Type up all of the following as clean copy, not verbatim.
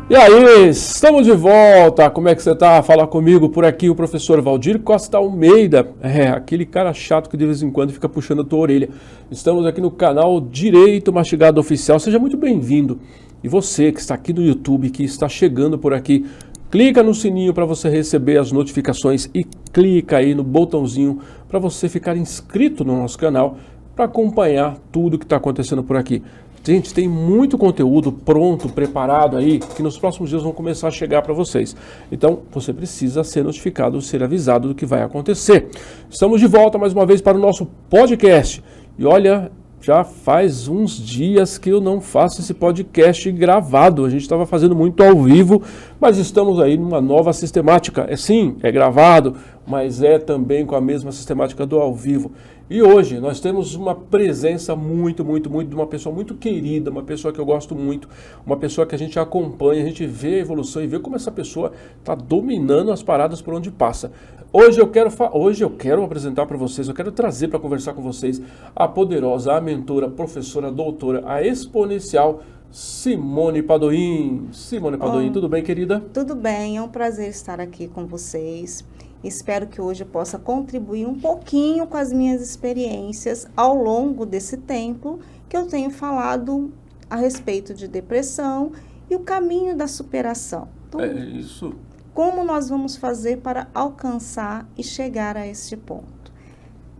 E aí, estamos de volta. Como é que você tá? Fala comigo por aqui o professor Valdir Costa Almeida. Aquele cara chato que de vez em quando fica puxando a tua orelha. Estamos aqui no canal Direito Mastigado Oficial. Seja muito bem-vindo. E você que está aqui no YouTube, que está chegando por aqui, clica no sininho para você receber as notificações e clica aí no botãozinho para você ficar inscrito no nosso canal para acompanhar tudo que está acontecendo por aqui. Gente, tem muito conteúdo pronto, preparado aí, que nos próximos dias vão começar a chegar para vocês. Então, você precisa ser notificado, ser avisado do que vai acontecer. Estamos de volta mais uma vez para o nosso podcast. E olha, já faz uns dias que eu não faço esse podcast gravado. A gente estava fazendo muito ao vivo, mas estamos aí numa nova sistemática. Sim, é gravado, mas é também com a mesma sistemática do ao vivo. E hoje nós temos uma presença muito de uma pessoa muito querida, uma pessoa que eu gosto muito, uma pessoa que a gente acompanha, a gente vê a evolução e vê como essa pessoa está dominando as paradas por onde passa. Hoje eu quero apresentar para vocês, eu quero trazer para conversar com vocês a poderosa, a mentora, a professora, a doutora, a exponencial Simone Padoim. Simone Padoim, tudo bem, querida? Tudo bem, é um prazer estar aqui com vocês. Espero que hoje eu possa contribuir um pouquinho com as minhas experiências ao longo desse tempo que eu tenho falado a respeito de depressão e o caminho da superação. Então, isso. Como nós vamos fazer para alcançar e chegar a este ponto?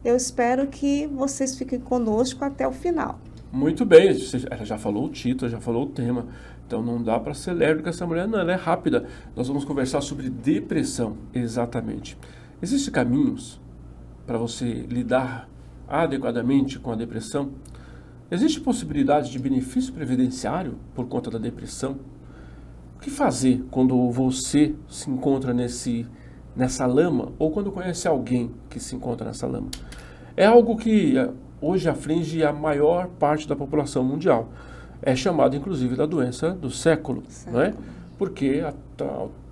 Eu espero que vocês fiquem conosco até o final. Muito bem, ela já falou o título, já falou o tema. Então não dá para ser lerdo com essa mulher, não, ela é rápida. Nós vamos conversar sobre depressão, exatamente. Existem caminhos para você lidar adequadamente com a depressão? Existe possibilidade de benefício previdenciário por conta da depressão? O que fazer quando você se encontra nessa lama ou quando conhece alguém que se encontra nessa lama? É algo que hoje aflige a maior parte da população mundial. É chamado, inclusive, da doença do século, não é? Porque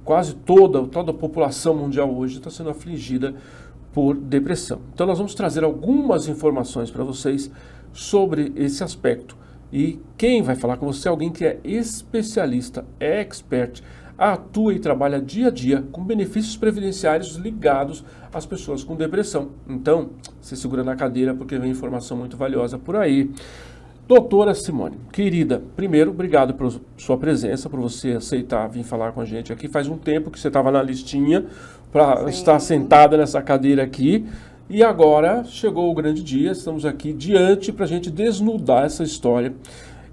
quase toda a população mundial hoje está sendo afligida por depressão. Então, nós vamos trazer algumas informações para vocês sobre esse aspecto. E quem vai falar com você é alguém que é especialista, é expert, atua e trabalha dia a dia com benefícios previdenciários ligados às pessoas com depressão. Então, se segura na cadeira porque vem informação muito valiosa por aí. Doutora Simone, querida, primeiro, obrigado por sua presença, por você aceitar vir falar com a gente aqui. Faz um tempo que você estava na listinha para estar sentada nessa cadeira aqui. E agora chegou o grande dia, estamos aqui diante para a gente desnudar essa história.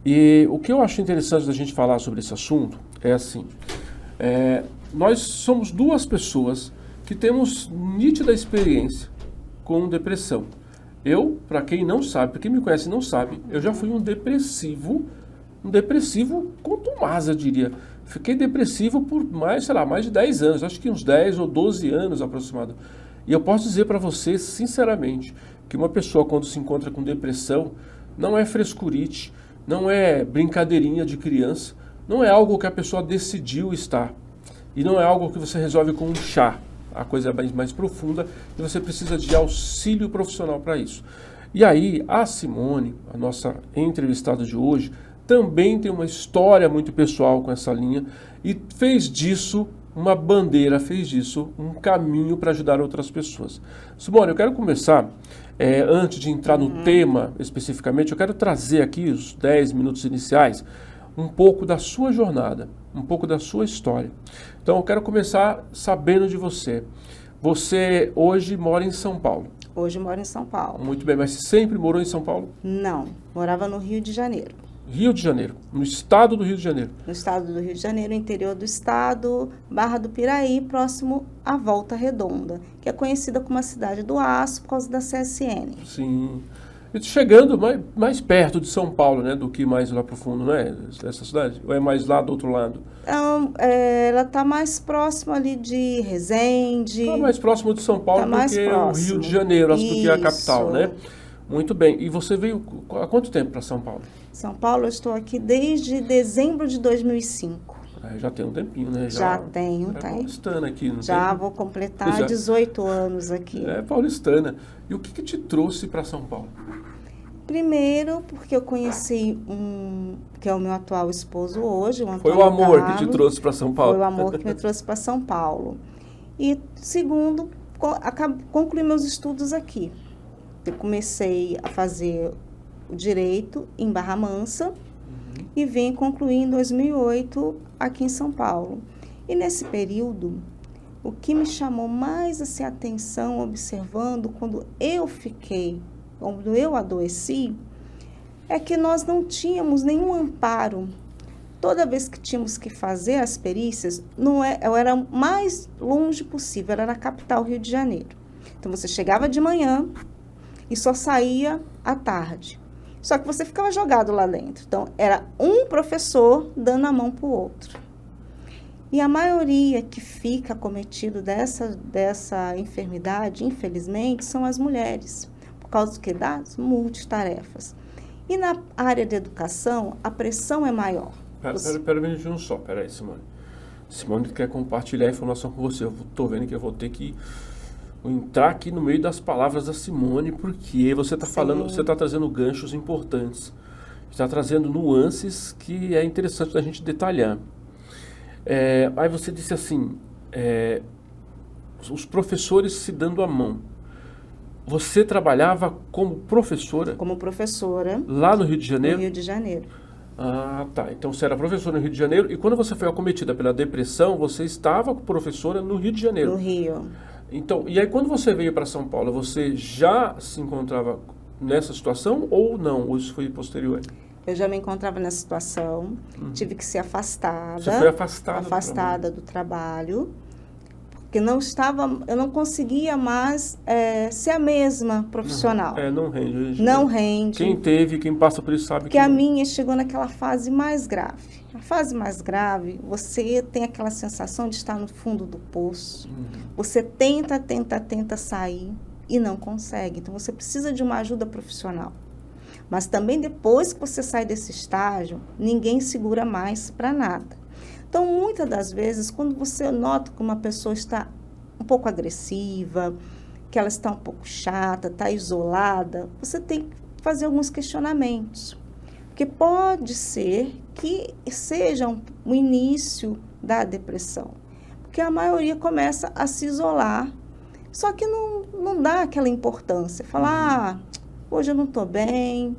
E o que eu acho interessante da gente falar sobre esse assunto é assim, nós somos duas pessoas que temos nítida experiência com depressão. Eu, para quem não sabe, para quem me conhece e não sabe, eu já fui um depressivo contumaz, eu diria. Fiquei depressivo por mais de 10 anos, acho que uns 10 ou 12 anos aproximado. E eu posso dizer para você, sinceramente, que uma pessoa quando se encontra com depressão, não é frescurite, não é brincadeirinha de criança, não é algo que a pessoa decidiu estar. E não é algo que você resolve com um chá. A coisa é mais profunda e você precisa de auxílio profissional para isso. E aí, a Simone, a nossa entrevistada de hoje, também tem uma história muito pessoal com essa linha e fez disso uma bandeira, fez disso um caminho para ajudar outras pessoas. Simone, eu quero começar, antes de entrar no tema especificamente, eu quero trazer aqui os 10 minutos iniciais, um pouco da sua jornada, um pouco da sua história. Então eu quero começar sabendo de você. Você hoje mora em São Paulo. Hoje moro em São Paulo. Muito bem, mas sempre morou em São Paulo? Não, morava no Rio de Janeiro. Rio de Janeiro, no estado do Rio de Janeiro. No estado do Rio de Janeiro, interior do estado, Barra do Piraí, próximo à Volta Redonda, que é conhecida como a cidade do Aço por causa da CSN. Sim. E chegando mais perto de São Paulo, né, do que mais lá pro fundo, não é? Essa cidade? Ou é mais lá do outro lado? Então, ela está mais próxima ali de Resende. Está mais próximo de São Paulo do que o Rio de Janeiro, do que a capital, né? Muito bem. E você veio há quanto tempo para São Paulo? São Paulo, eu estou aqui desde dezembro de 2005. Já tem um tempinho, né? Já tenho. É paulistana aqui, não Já tem? vou completar 18 anos aqui. É paulistana. E o que te trouxe para São Paulo? Primeiro, porque eu conheci que é o meu atual esposo hoje, o Foi Antônio o amor que Carlos. te trouxe para São Paulo. Foi o amor que me trouxe para São Paulo. E segundo, concluí meus estudos aqui. Eu comecei a fazer o direito em Barra Mansa e vim concluir em 2008 aqui em São Paulo. E nesse período, o que me chamou mais assim, a atenção, observando, quando eu adoeci, é que nós não tínhamos nenhum amparo. Toda vez que tínhamos que fazer as perícias, eu era o mais longe possível, era na capital, Rio de Janeiro. Então, você chegava de manhã e só saía à tarde. Só que você ficava jogado lá dentro. Então, era um professor dando a mão para o outro. E a maioria que fica acometido dessa enfermidade, infelizmente, são as mulheres, por causa das multitarefas. E na área de educação, a pressão é maior. Pera um minutinho só, peraí, Simone. Simone quer compartilhar a informação com você. Eu tô vendo que eu vou ter que entrar aqui no meio das palavras da Simone, porque você está falando, você está trazendo ganchos importantes, está trazendo nuances que é interessante da gente detalhar. Aí você disse assim, os professores se dando a mão. Você trabalhava como professora? Como professora. Lá no Rio de Janeiro? No Rio de Janeiro. Ah, tá. Então você era professora no Rio de Janeiro e quando você foi acometida pela depressão, você estava professora no Rio de Janeiro? No Rio. Então, e aí quando você veio para São Paulo, você já se encontrava nessa situação ou não? Ou isso foi posterior? Eu já me encontrava nessa situação, tive que ser afastada. Você foi afastada? Afastada do trabalho, porque eu não conseguia mais ser a mesma profissional. Não rende. Não rende. Quem passa por isso sabe que a minha chegou naquela fase mais grave. A fase mais grave, você tem aquela sensação de estar no fundo do poço. Você tenta sair e não consegue. Então, você precisa de uma ajuda profissional. Mas também depois que você sai desse estágio, ninguém segura mais para nada. Então, muitas das vezes, quando você nota que uma pessoa está um pouco agressiva, que ela está um pouco chata, está isolada, você tem que fazer alguns questionamentos. Porque pode ser que seja o início da depressão. Porque a maioria começa a se isolar, só que não dá aquela importância. Falar, hoje eu não estou bem,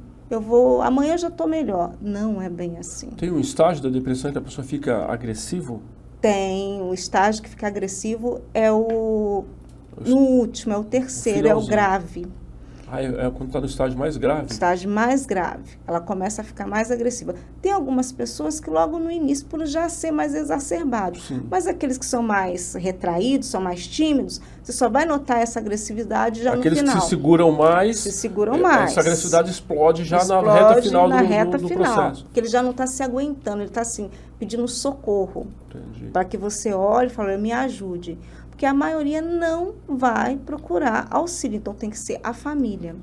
amanhã eu já estou melhor. Não é bem assim. Tem um estágio da depressão que a pessoa fica agressivo? Tem. O estágio que fica agressivo no último, é o terceiro, é o grave. Quando está no estágio mais grave? Estágio mais grave. Ela começa a ficar mais agressiva. Tem algumas pessoas que logo no início, por já ser mais exacerbado. Sim. Mas aqueles que são mais retraídos, são mais tímidos, você só vai notar essa agressividade já aqueles no final. Que se seguram mais. Se seguram mais. Essa agressividade explode na reta final do processo. Porque ele já não está se aguentando, ele está assim, pedindo socorro. Para que você olhe e fale, me ajude. Porque a maioria não vai procurar auxílio, então tem que ser a família.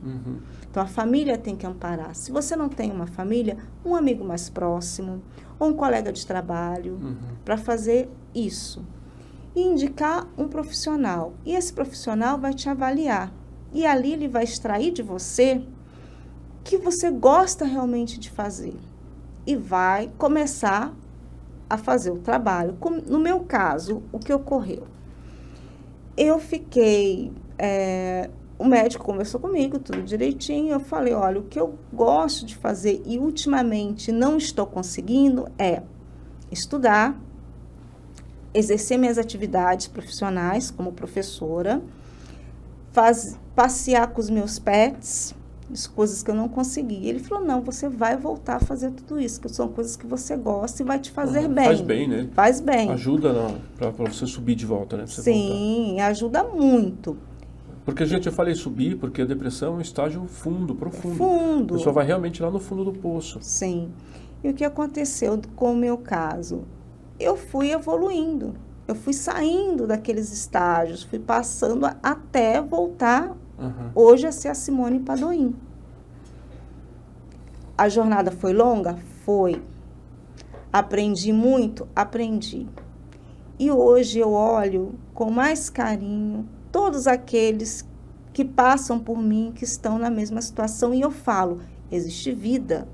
Então a família tem que amparar. Se você não tem uma família, um amigo mais próximo, ou um colega de trabalho, para fazer isso. E indicar um profissional. E esse profissional vai te avaliar. E ali ele vai extrair de você o que você gosta realmente de fazer. E vai começar a fazer o trabalho. No meu caso, o que ocorreu? Eu fiquei, o médico conversou comigo, tudo direitinho, eu falei, olha, o que eu gosto de fazer e ultimamente não estou conseguindo é estudar, exercer minhas atividades profissionais como professora, passear com os meus pets, as coisas que eu não consegui. Ele falou, não, você vai voltar a fazer tudo isso, que são coisas que você gosta e vai te fazer bem. Faz bem, né? Faz bem. Ajuda para você subir de volta, né? Você Sim, voltar. Ajuda muito. Porque, gente, eu falei subir, porque a depressão é um estágio profundo. Fundo. A pessoa vai realmente lá no fundo do poço. Sim. E o que aconteceu com o meu caso? Eu fui evoluindo. Eu fui saindo daqueles estágios, fui passando até voltar hoje a ser a Simone Padoim. A jornada foi longa? Foi. Aprendi muito? Aprendi. E hoje eu olho com mais carinho todos aqueles que passam por mim, que estão na mesma situação, e eu falo, existe vida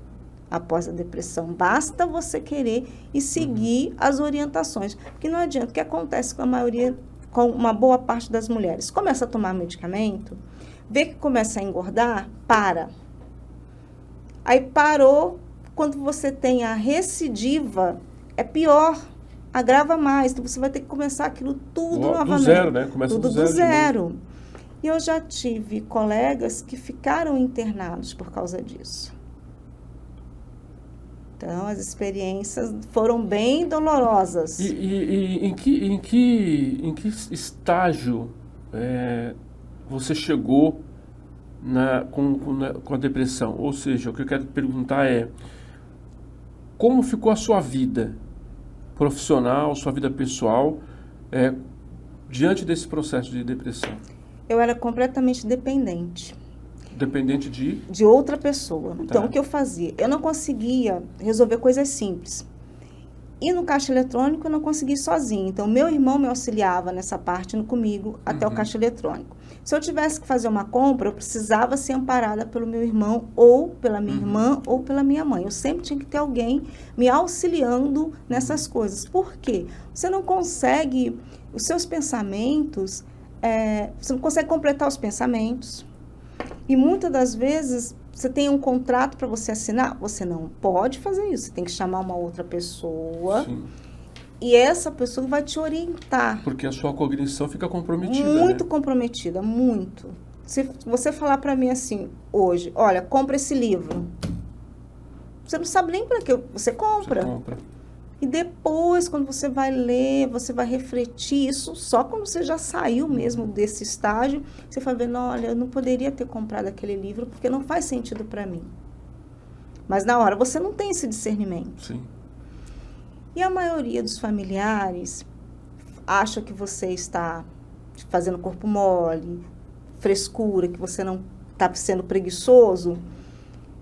após a depressão, basta você querer e seguir as orientações, porque não adianta, o que acontece com a maioria, com uma boa parte das mulheres, começa a tomar medicamento, vê que começa a engordar, para. Aí parou, quando você tem a recidiva, é pior, agrava mais, então você vai ter que começar aquilo tudo novamente. Do zero, né? Começa tudo do zero. E eu já tive colegas que ficaram internados por causa disso. Então, as experiências foram bem dolorosas. E em que estágio você chegou com a depressão? Ou seja, o que eu quero perguntar é, como ficou a sua vida profissional, sua vida pessoal, diante desse processo de depressão? Eu era completamente dependente. Dependente de outra pessoa. Tá. Então, o que eu fazia? Eu não conseguia resolver coisas simples. E no caixa eletrônico eu não conseguia ir sozinha. Então, meu irmão me auxiliava nessa parte comigo até o caixa eletrônico. Se eu tivesse que fazer uma compra, eu precisava ser amparada pelo meu irmão, ou pela minha irmã, ou pela minha mãe. Eu sempre tinha que ter alguém me auxiliando nessas coisas. Por quê? Você não consegue, os seus pensamentos, você não consegue completar os pensamentos. E muitas das vezes, você tem um contrato para você assinar, você não pode fazer isso. Você tem que chamar uma outra pessoa. Sim. E essa pessoa vai te orientar. Porque a sua cognição fica comprometida, muito comprometida, muito. Se você falar para mim assim, hoje, olha, compra esse livro. Você não sabe nem para que você compra. Você compra. E depois, quando você vai ler, você vai refletir isso, só quando você já saiu mesmo desse estágio, você vai vendo, olha, eu não poderia ter comprado aquele livro porque não faz sentido para mim. Mas na hora você não tem esse discernimento. Sim. E a maioria dos familiares acha que você está fazendo corpo mole, frescura, que você não está sendo preguiçoso,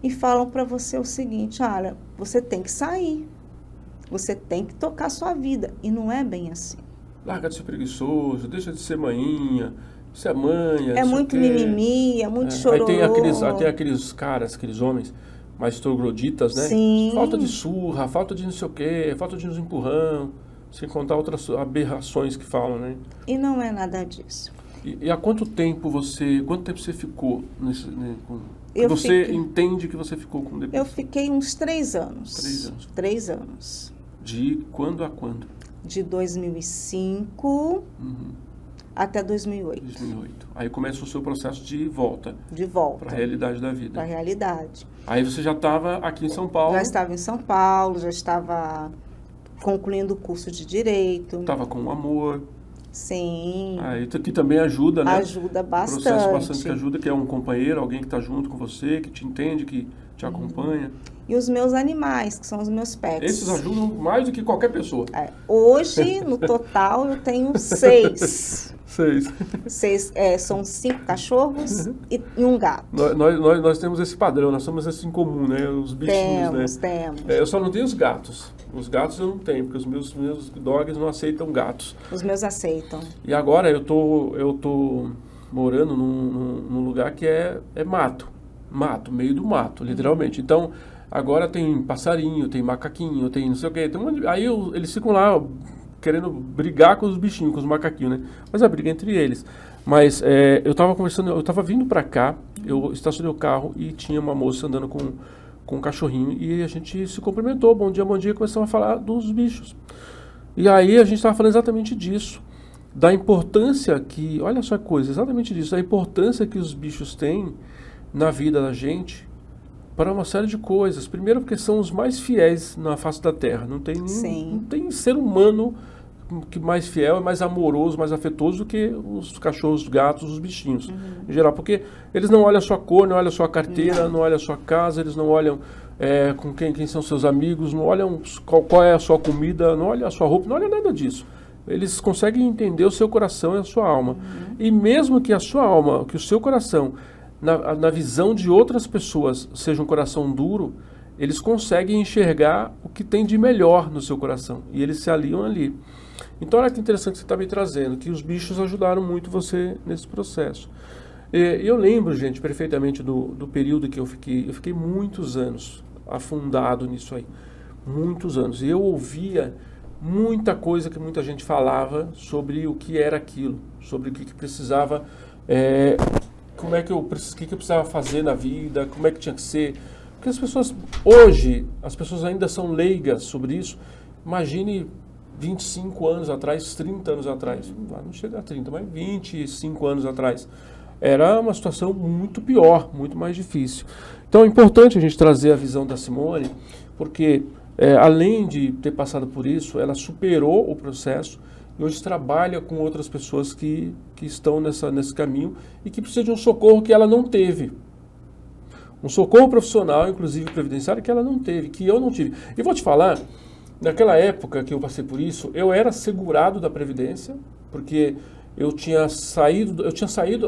e falam para você o seguinte, olha, você tem que sair. Você tem que tocar a sua vida. E não é bem assim. Larga de ser preguiçoso, deixa de ser manhinha, você é manha. É muito mimimi, é muito chororô. Aí tem aqueles caras, aqueles homens mais trogloditas, né? Sim. Falta de surra, falta de não sei o quê, falta de uns empurrão, sem contar outras aberrações que falam, né? E não é nada disso. E há quanto tempo você ficou nesse... Você entende que você ficou com depressão? Eu fiquei uns 3 anos. 3 anos. 3 anos. De quando a quando? De 2005 até 2008. 2008. Aí começa o seu processo de volta. De volta. Para a realidade da vida. Para a realidade. Aí você já estava aqui em São Paulo? Já estava em São Paulo, já estava concluindo o curso de Direito. Estava com amor. Sim. Aí que também ajuda, né? Ajuda bastante. Processo bastante que ajuda, que é um companheiro, alguém que está junto com você, que te entende, que te acompanha. E os meus animais, que são os meus pets. Esses ajudam mais do que qualquer pessoa. Hoje, no total, eu tenho 6. 6. São 5 cachorros e um gato. Nós temos esse padrão, nós temos esse em comum, né? Os bichinhos, temos. Eu só não tenho os gatos. Os gatos eu não tenho, porque os meus dogs não aceitam gatos. Os meus aceitam. E agora eu tô morando num lugar que é mato. Mato, meio do mato, literalmente. Então, agora tem passarinho, tem macaquinho, tem não sei o quê. Aí eles ficam lá querendo brigar com os bichinhos, com os macaquinhos, né? Mas a briga é entre eles. Mas eu tava vindo pra cá, eu estacionei o carro e tinha uma moça andando com um cachorrinho e a gente se cumprimentou, bom dia, começamos a falar dos bichos. E aí a gente estava falando exatamente disso, da importância que, olha só a coisa, exatamente disso, da importância que os bichos têm na vida da gente para uma série de coisas. Primeiro porque são os mais fiéis na face da terra, não tem ser humano que mais fiel, mais amoroso, mais afetuoso do que os cachorros, os gatos, os bichinhos, em geral, porque eles não olham a sua cor, não olham a sua carteira, não olham a sua casa, eles não olham com quem são seus amigos, não olham qual é a sua comida, não olham a sua roupa, não olham nada disso. Eles conseguem entender o seu coração e a sua alma. E mesmo que a sua alma, que o seu coração, na visão de outras pessoas, seja um coração duro, eles conseguem enxergar o que tem de melhor no seu coração. E eles se aliam ali. Então, olha que interessante que você está me trazendo, que os bichos ajudaram muito você nesse processo. Eu lembro, gente, perfeitamente do período que eu fiquei muitos anos afundado nisso aí, muitos anos. E eu ouvia muita coisa que muita gente falava sobre o que era aquilo, sobre o que precisava, o que eu precisava fazer na vida, como é que tinha que ser. Porque hoje, as pessoas ainda são leigas sobre isso. Imagine 25 anos atrás, 30 anos atrás, não chega a 30, mas 25 anos atrás. Era uma situação muito pior, muito mais difícil. Então é importante a gente trazer a visão da Simone, porque além de ter passado por isso, ela superou o processo e hoje trabalha com outras pessoas que estão nesse caminho e que precisam de um socorro que ela não teve. Um socorro profissional, inclusive previdenciário, que ela não teve, que eu não tive. E vou te falar, naquela época que eu passei por isso, eu era segurado da Previdência, porque eu tinha saído,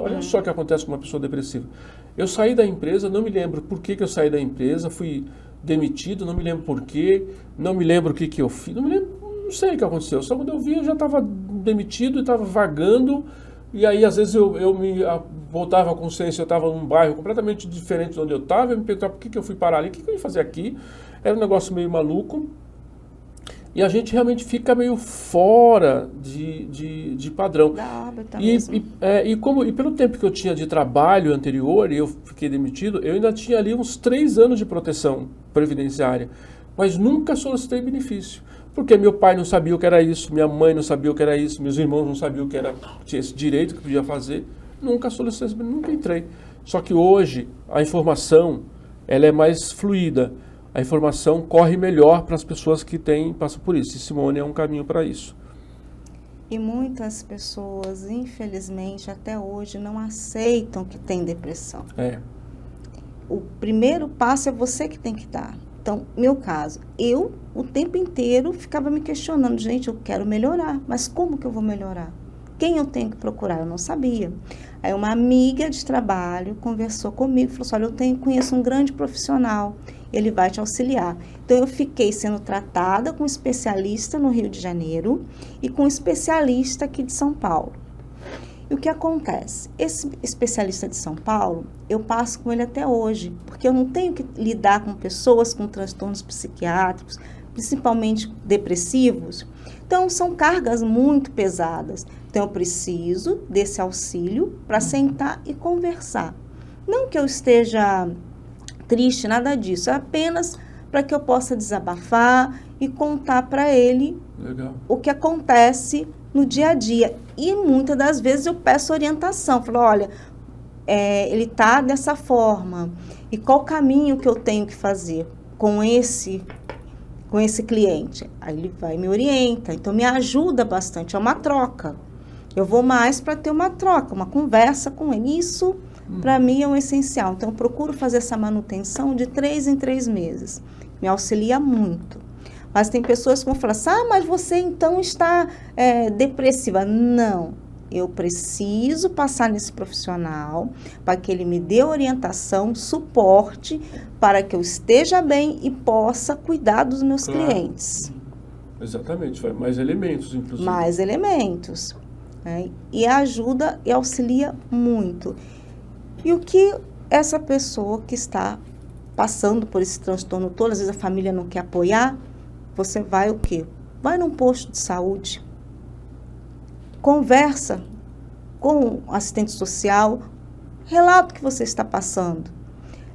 olha só o que acontece com uma pessoa depressiva. Eu saí da empresa, não me lembro por que eu saí da empresa, fui demitido, não me lembro por quê, não me lembro o que eu fiz, não sei o que aconteceu. Só quando eu vi, eu já estava demitido e estava vagando, e aí às vezes eu me voltava à consciência, eu estava num bairro completamente diferente de onde eu estava, eu me perguntava por que eu fui parar ali, o que eu ia fazer aqui? Era um negócio meio maluco. E a gente realmente fica meio fora de padrão. E pelo tempo que eu tinha de trabalho anterior, e eu fiquei demitido, eu ainda tinha ali uns 3 anos de proteção previdenciária. Mas nunca solicitei benefício. Porque meu pai não sabia o que era isso, minha mãe não sabia o que era isso, meus irmãos não sabiam o que era, tinha esse direito que podia fazer. Nunca solicitei, nunca entrei. Só que hoje a informação ela é mais fluida. A informação corre melhor para as pessoas que passam por isso. E Simone é um caminho para isso. E muitas pessoas, infelizmente, até hoje, não aceitam que tem depressão. O primeiro passo é você que tem que dar. Então, meu caso, eu o tempo inteiro ficava me questionando, gente, eu quero melhorar, mas como que eu vou melhorar? Quem eu tenho que procurar? Eu não sabia. Aí uma amiga de trabalho conversou comigo, falou assim, olha, conheço um grande profissional, ele vai te auxiliar. Então, eu fiquei sendo tratada com um especialista no Rio de Janeiro e com um especialista aqui de São Paulo. E o que acontece? Esse especialista de São Paulo, eu passo com ele até hoje, porque eu não tenho que lidar com pessoas com transtornos psiquiátricos, principalmente depressivos. Então, são cargas muito pesadas. Então, eu preciso desse auxílio para sentar e conversar. Não que eu esteja triste, nada disso. É apenas para que eu possa desabafar e contar para ele o que acontece no dia a dia. E muitas das vezes eu peço orientação. Falo, olha, ele está dessa forma. E qual o caminho que eu tenho que fazer com esse cliente? Aí ele vai e me orienta. Então, me ajuda bastante. É uma troca. Eu vou mais para ter uma troca, uma conversa com ele. Isso, para mim, é um essencial. Então, eu procuro fazer essa manutenção de 3 em 3 meses. Me auxilia muito. Mas tem pessoas que vão falar assim, mas você então está depressiva. Não, eu preciso passar nesse profissional para que ele me dê orientação, suporte, para que eu esteja bem e possa cuidar dos meus clientes. Exatamente, vai mais elementos, inclusive. Mais elementos. E ajuda e auxilia muito. E o que essa pessoa que está passando por esse transtorno todo, às vezes a família não quer apoiar, você vai o quê? Vai num posto de saúde, conversa com o assistente social, relata o que você está passando.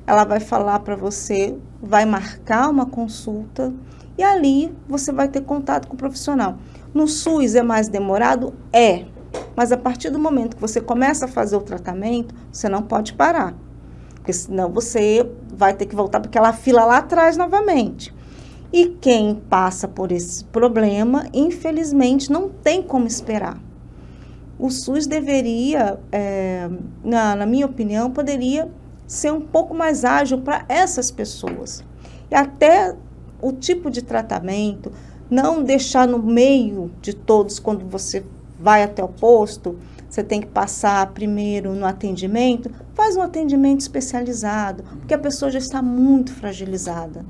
Ela vai falar para você, vai marcar uma consulta e ali você vai ter contato com o profissional. No SUS é mais demorado? É. Mas a partir do momento que você começa a fazer o tratamento, você não pode parar. Porque senão você vai ter que voltar para aquela fila lá atrás novamente. E quem passa por esse problema, infelizmente, não tem como esperar. O SUS deveria, na minha opinião, poderia ser um pouco mais ágil para essas pessoas. E até o tipo de tratamento, não deixar no meio de todos, quando você vai até o posto, você tem que passar primeiro no atendimento, faz um atendimento especializado, porque a pessoa já está muito fragilizada.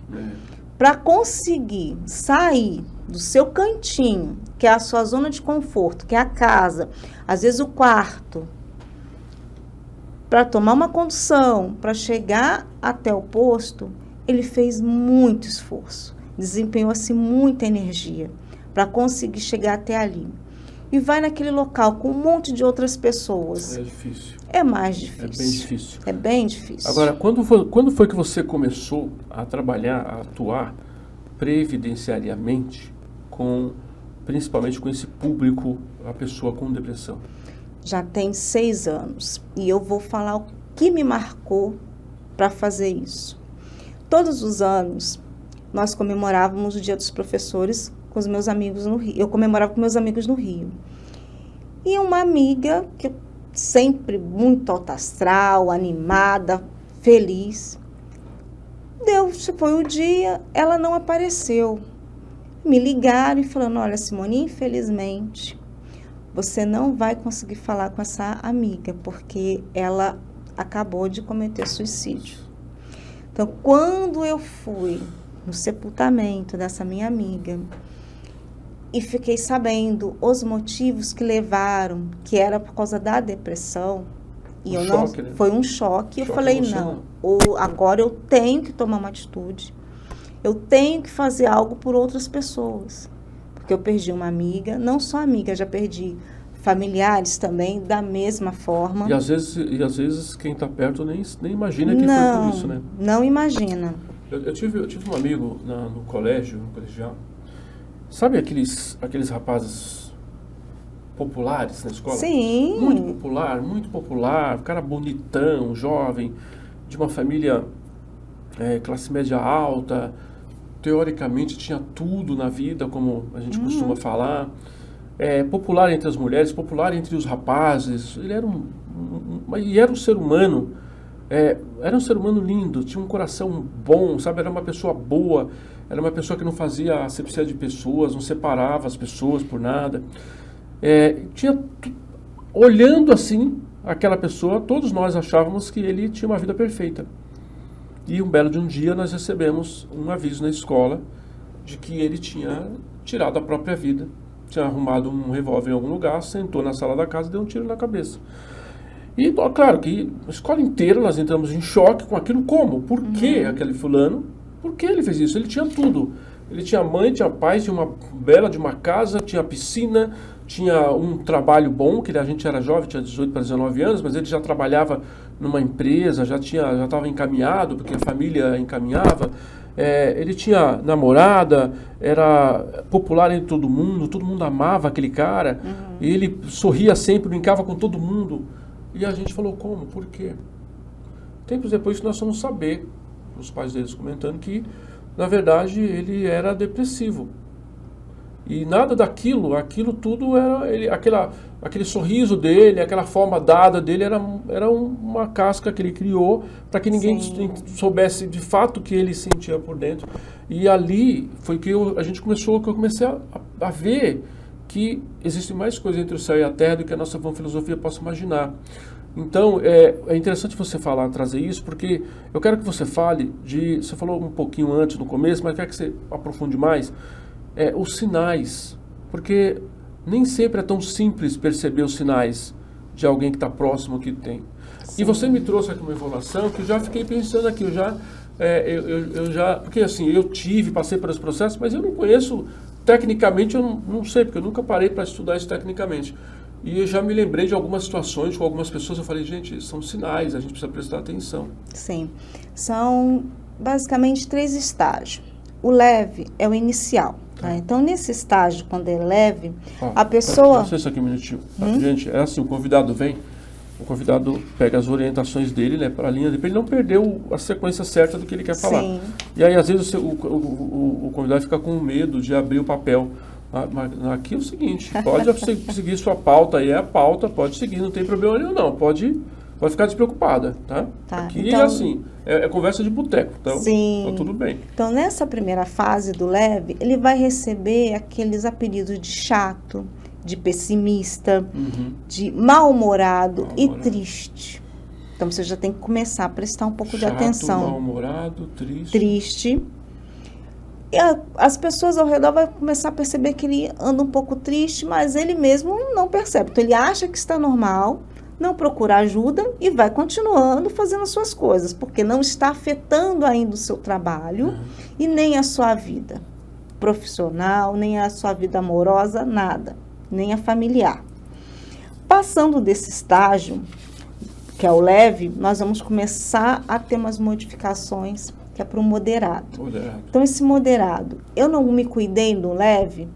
Para conseguir sair do seu cantinho, que é a sua zona de conforto, que é a casa, às vezes o quarto, para tomar uma condução, para chegar até o posto, ele fez muito esforço, desempenhou assim muita energia para conseguir chegar até ali. E vai naquele local com um monte de outras pessoas. É difícil. É mais difícil. É bem difícil. É bem difícil. Agora, quando foi que você começou a trabalhar, a atuar previdenciariamente, principalmente com esse público, a pessoa com depressão? Já tem 6 anos. E eu vou falar o que me marcou para fazer isso. Todos os anos, nós comemorávamos o Dia dos Professores com os meus amigos no Rio. Eu comemorava com meus amigos no Rio. E uma amiga, que sempre muito alta astral, animada, feliz. Foi o dia, ela não apareceu. Me ligaram e falaram, olha, Simone, infelizmente, você não vai conseguir falar com essa amiga, porque ela acabou de cometer suicídio. Então, quando eu fui no sepultamento dessa minha amiga e fiquei sabendo os motivos que levaram, que era por causa da depressão, e eu não, choque, né? Foi um choque. Eu falei, não, agora eu tenho que tomar uma atitude, eu tenho que fazer algo por outras pessoas, porque eu perdi uma amiga, não só amiga, já perdi familiares também, da mesma forma. E às vezes quem está perto nem imagina que foi por isso, né? Não imagina. Eu tive um amigo no colégio, no colegial. Sabe aqueles rapazes populares na escola? Sim. Muito popular, cara bonitão, jovem, de uma família classe média alta, teoricamente tinha tudo na vida, como a gente costuma falar. Popular entre as mulheres, popular entre os rapazes. Ele era era um ser humano, era um ser humano lindo, tinha um coração bom, sabe? Era uma pessoa boa, era uma pessoa que não fazia acepção de pessoas, não separava as pessoas por nada. Olhando assim aquela pessoa, todos nós achávamos que ele tinha uma vida perfeita. E um belo de um dia nós recebemos um aviso na escola de que ele tinha tirado a própria vida. Tinha arrumado um revólver em algum lugar, sentou na sala da casa e deu um tiro na cabeça. E, claro, que a escola inteira nós entramos em choque com aquilo. Como? Por que aquele fulano? Por que ele fez isso? Ele tinha tudo. Ele tinha mãe, tinha pai, tinha uma bela de uma casa, tinha piscina, tinha um trabalho bom, que a gente era jovem, tinha 18 para 19 anos, mas ele já trabalhava numa empresa, já estava encaminhado, porque a família encaminhava. Ele tinha namorada, era popular entre todo mundo amava aquele cara, e ele sorria sempre, brincava com todo mundo. E a gente falou, como? Por quê? Tempos depois nós fomos saber, os pais deles comentando, que na verdade ele era depressivo. E nada aquilo tudo era aquele sorriso dele, aquela forma dada dele era uma casca que ele criou para que ninguém soubesse de fato o que ele sentia por dentro. E ali foi que eu comecei a ver que existe mais coisa entre o céu e a terra do que a nossa vã filosofia possa imaginar. Então, é interessante você trazer isso, porque eu quero que você fale você falou um pouquinho antes, no começo, mas eu quero que você aprofunde mais, os sinais, porque nem sempre é tão simples perceber os sinais de alguém que está próximo que tem. Sim. E você me trouxe aqui uma informação que eu já fiquei pensando aqui, porque assim, passei por esse processo, mas eu não conheço, tecnicamente eu não sei, porque eu nunca parei para estudar isso tecnicamente. E eu já me lembrei de algumas situações com algumas pessoas, eu falei, gente, são sinais, a gente precisa prestar atenção. Sim, são basicamente 3 estágios. O leve é o inicial. Tá? Então, nesse estágio, quando é leve, a pessoa... Só isso aqui um minutinho. Gente, é assim, o convidado pega as orientações dele, né, para a linha dele, para ele não perder a sequência certa do que ele quer falar. Sim. E aí, às vezes, o convidado fica com medo de abrir o papel. Aqui é o seguinte, pode seguir sua pauta, aí é a pauta, pode seguir, não tem problema nenhum não, pode ficar despreocupada, tá? Aqui então, é assim, é conversa de boteco, então tá tudo bem. Então nessa primeira fase do leve, ele vai receber aqueles apelidos de chato, de pessimista, de mal-humorado e triste. Então você já tem que começar a prestar um pouco de atenção. Mal-humorado, triste. E as pessoas ao redor vão começar a perceber que ele anda um pouco triste, mas ele mesmo não percebe. Então, ele acha que está normal, não procura ajuda e vai continuando fazendo as suas coisas, porque não está afetando ainda o seu trabalho e nem a sua vida profissional, nem a sua vida amorosa, nada, nem a familiar. Passando desse estágio, que é o leve, nós vamos começar a ter umas modificações, que é para o moderado. Então, esse moderado, eu não me cuidei do leve,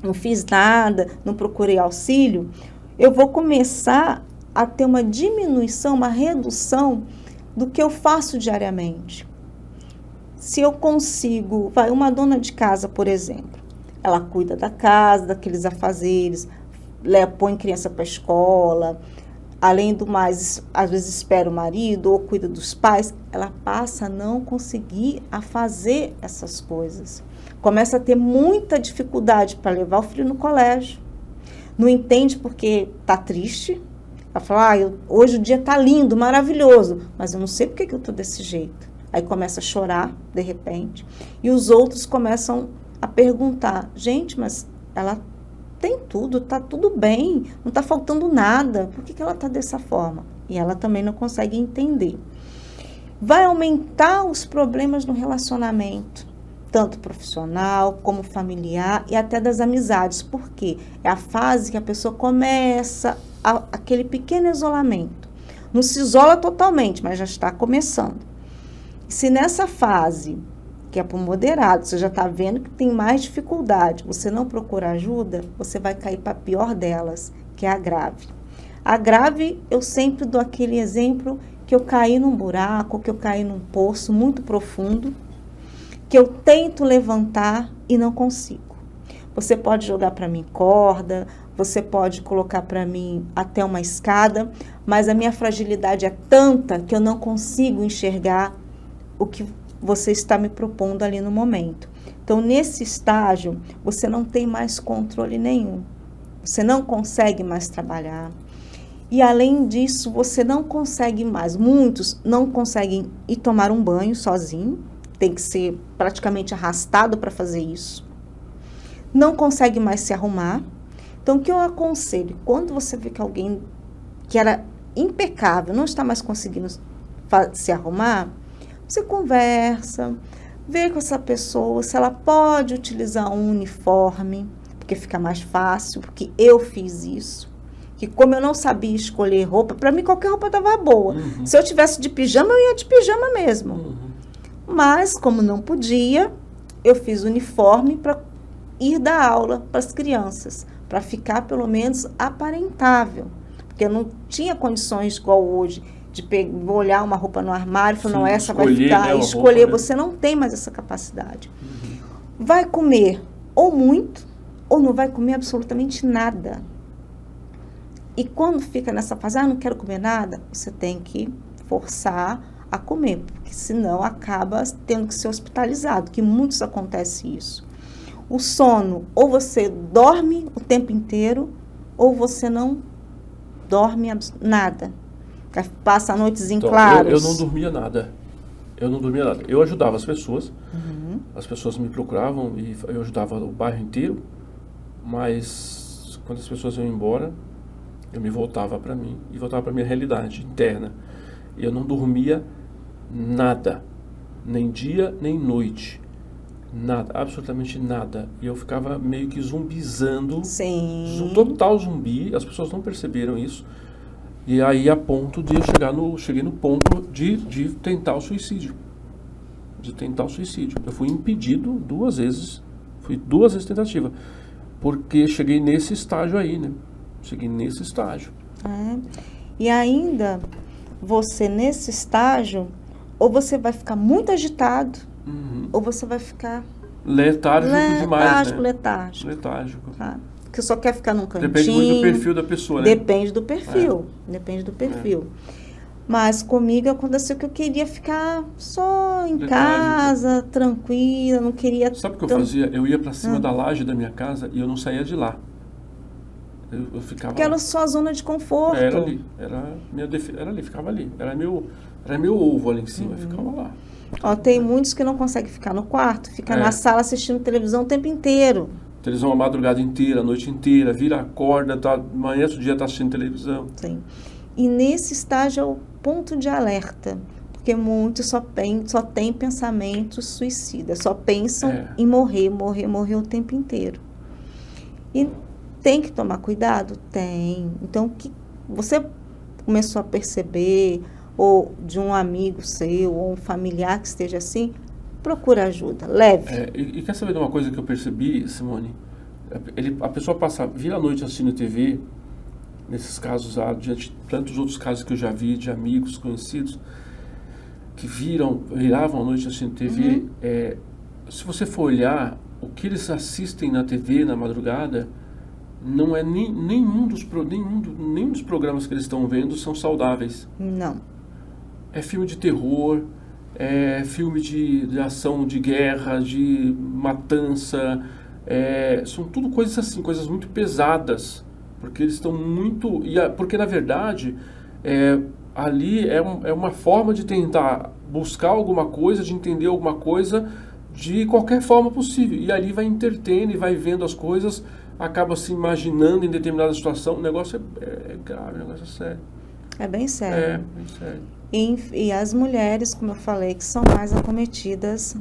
não fiz nada, não procurei auxílio, eu vou começar a ter uma diminuição, uma redução do que eu faço diariamente. Se eu consigo, uma dona de casa, por exemplo, ela cuida da casa, daqueles afazeres, põe criança para a escola, além do mais, às vezes espera o marido ou cuida dos pais, ela passa a não conseguir a fazer essas coisas. Começa a ter muita dificuldade para levar o filho no colégio. Não entende porque está triste. Ela fala, hoje o dia está lindo, maravilhoso, mas eu não sei porque que eu estou desse jeito. Aí começa a chorar, de repente, e os outros começam a perguntar, gente, mas ela tem tudo, está tudo bem, não está faltando nada, por que ela está dessa forma? E ela também não consegue entender. Vai aumentar os problemas no relacionamento, tanto profissional como familiar e até das amizades, porque é a fase que a pessoa começa aquele pequeno isolamento. Não se isola totalmente, mas já está começando. Se nessa fase, que é para o moderado, você já está vendo que tem mais dificuldade, você não procura ajuda, você vai cair para a pior delas, que é a grave. A grave, eu sempre dou aquele exemplo que eu caí num buraco, que eu caí num poço muito profundo, que eu tento levantar e não consigo. Você pode jogar para mim corda, você pode colocar para mim até uma escada, mas a minha fragilidade é tanta que eu não consigo enxergar o que você está me propondo ali no momento. Então, nesse estágio, você não tem mais controle nenhum. Você não consegue mais trabalhar. E, além disso, você não consegue mais. Muitos não conseguem ir tomar um banho sozinho. Tem que ser praticamente arrastado para fazer isso. Não consegue mais se arrumar. Então, o que eu aconselho? Quando você vê que alguém que era impecável não está mais conseguindo se arrumar, você conversa, vê com essa pessoa se ela pode utilizar um uniforme, porque fica mais fácil, porque eu fiz isso. Que como eu não sabia escolher roupa, para mim qualquer roupa estava boa. Se eu tivesse de pijama, eu ia de pijama mesmo. Mas, como não podia, eu fiz uniforme para ir dar aula para as crianças, para ficar pelo menos aparentável. Porque eu não tinha condições igual hoje, de olhar uma roupa no armário e falar, não, essa vai ficar, escolher, roupa, né? Você não tem mais essa capacidade. Vai comer ou muito, ou não vai comer absolutamente nada. E quando fica nessa fase, não quero comer nada, você tem que forçar a comer, porque senão acaba tendo que ser hospitalizado, que muitos acontece isso. O sono, ou você dorme o tempo inteiro, ou você não dorme nada. Passa noites em claros. Eu não dormia nada. Eu ajudava as pessoas. As pessoas me procuravam e eu ajudava o bairro inteiro. Mas quando as pessoas iam embora, eu me voltava para mim e voltava para minha realidade interna. E eu não dormia nada. Nem dia, nem noite. Nada, absolutamente nada. E eu ficava meio que zumbizando. Sim. Total zumbi. As pessoas não perceberam isso. E aí a ponto de eu cheguei no ponto de tentar o suicídio. Eu fui impedido 2 vezes. Fui 2 vezes tentativa. Porque cheguei nesse estágio aí, né? E ainda, você nesse estágio, ou você vai ficar muito agitado, ou você vai ficar... Letárgico demais, né? Letárgico. Tá? Que só quer ficar num cantinho. Depende muito do perfil da pessoa, né? Depende do perfil. Mas comigo aconteceu que eu queria ficar só em casa, tranquila, não queria... Sabe o que eu fazia? Eu ia para cima da laje da minha casa e eu não saía de lá. Eu ficava... Porque era só a zona de conforto. Era ali, ficava ali. Era meu ovo ali em cima, ficava lá. Tem muitos que não conseguem ficar no quarto, fica na sala assistindo televisão o tempo inteiro. Televisão a madrugada inteira, a noite inteira, vira a corda, amanhã outro dia está assistindo televisão. Sim. E nesse estágio é o ponto de alerta, porque muitos só têm pensamentos suicidas, só pensam em morrer o tempo inteiro. E tem que tomar cuidado? Tem. Então, o que você começou a perceber, ou de um amigo seu, ou um familiar que esteja assim, procura ajuda, leve. E quer saber de uma coisa que eu percebi, Simone? A pessoa vira a noite assistindo TV, nesses casos, diante de tantos outros casos que eu já vi, de amigos conhecidos, que viravam a noite assistindo TV. Se você for olhar, o que eles assistem na TV na madrugada, não é nenhum dos programas que eles estão vendo são saudáveis. Não. É filme de terror, é filme de ação, de guerra, de matança, são tudo coisas assim, coisas muito pesadas, porque eles estão muito... porque, na verdade, ali é uma forma de tentar buscar alguma coisa, de entender alguma coisa de qualquer forma possível. E ali vai entretendo e vai vendo as coisas, acaba se imaginando em determinada situação. O negócio é grave, o negócio é sério. É bem sério. Bem sério. E as mulheres, como eu falei, que são mais acometidas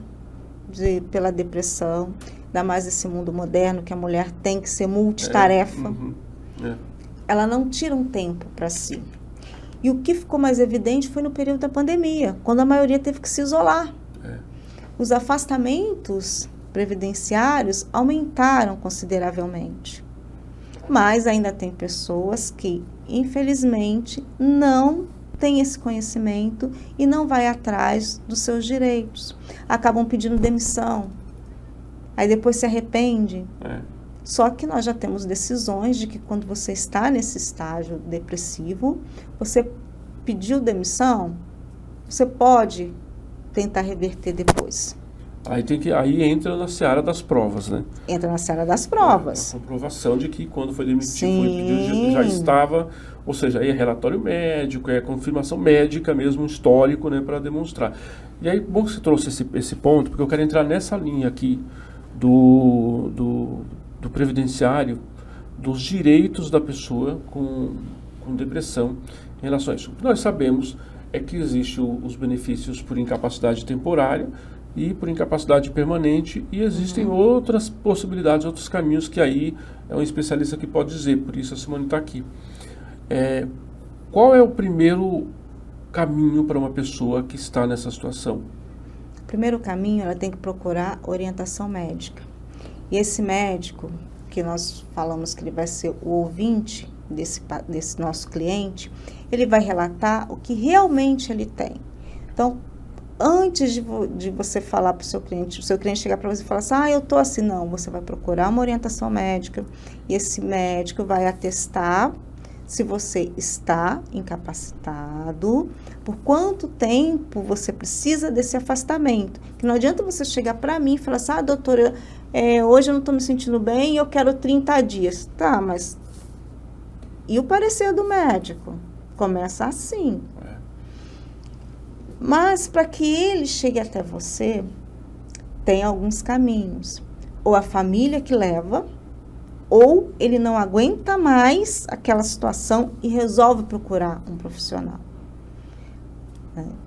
pela depressão, ainda mais nesse mundo moderno, que a mulher tem que ser multitarefa. Ela não tira um tempo para si. E o que ficou mais evidente foi no período da pandemia, quando a maioria teve que se isolar. Os afastamentos previdenciários aumentaram consideravelmente. Mas ainda tem pessoas que, infelizmente, não têm esse conhecimento e não vai atrás dos seus direitos. Acabam pedindo demissão. Aí depois se arrepende. Só que nós já temos decisões de que quando você está nesse estágio depressivo, você pediu demissão, você pode tentar reverter depois. Aí entra na seara das provas, né? Entra na seara das provas. A comprovação de que quando foi demitido, foi pedido, já estava, ou seja, aí é relatório médico, é confirmação médica mesmo, um histórico, né, para demonstrar. E aí, bom que você trouxe esse ponto, porque eu quero entrar nessa linha aqui do previdenciário, dos direitos da pessoa com depressão em relação a isso. O que nós sabemos é que existem os benefícios por incapacidade temporária e por incapacidade permanente, e existem outras possibilidades, outros caminhos que aí é um especialista que pode dizer, por isso a Simone está aqui. Qual é o primeiro caminho para uma pessoa que está nessa situação? O primeiro caminho, ela tem que procurar orientação médica. E esse médico, que nós falamos que ele vai ser o ouvinte desse nosso cliente, ele vai relatar o que realmente ele tem. Então, antes de você falar para o seu cliente chegar para você e falar assim, eu estou assim, não, você vai procurar uma orientação médica e esse médico vai atestar se você está incapacitado, por quanto tempo você precisa desse afastamento. Que não adianta você chegar para mim e falar assim, doutora, hoje eu não estou me sentindo bem e eu quero 30 dias. Tá, mas e o parecer do médico? Começa assim. Mas para que ele chegue até você, tem alguns caminhos. Ou a família que leva, ou ele não aguenta mais aquela situação e resolve procurar um profissional.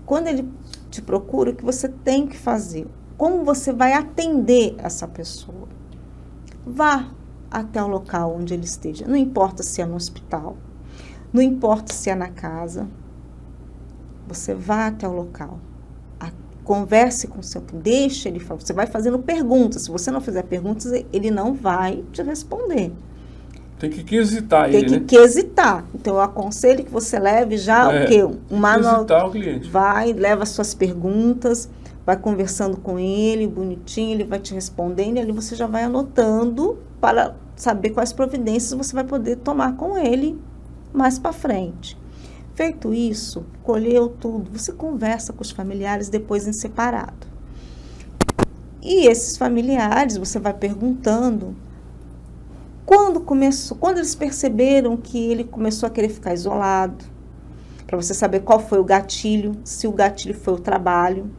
Quando ele te procura, o que você tem que fazer? Como você vai atender essa pessoa? Vá até o local onde ele esteja. Não importa se é no hospital, não importa se é na casa. Você vá até o local, converse com o seu cliente, deixe ele falar. Você vai fazendo perguntas. Se você não fizer perguntas, ele não vai te responder. Tem que quesitar ele, né? Tem que quesitar. Então, eu aconselho que você leve já o quê? Um manual. Quesitar o cliente. Vai, leva as suas perguntas, vai conversando com ele, bonitinho, ele vai te respondendo, e ali você já vai anotando para saber quais providências você vai poder tomar com ele mais para frente. Feito isso, colheu tudo, você conversa com os familiares depois em separado. E esses familiares, você vai perguntando quando eles perceberam que ele começou a querer ficar isolado, para você saber qual foi o gatilho, se o gatilho foi o trabalho,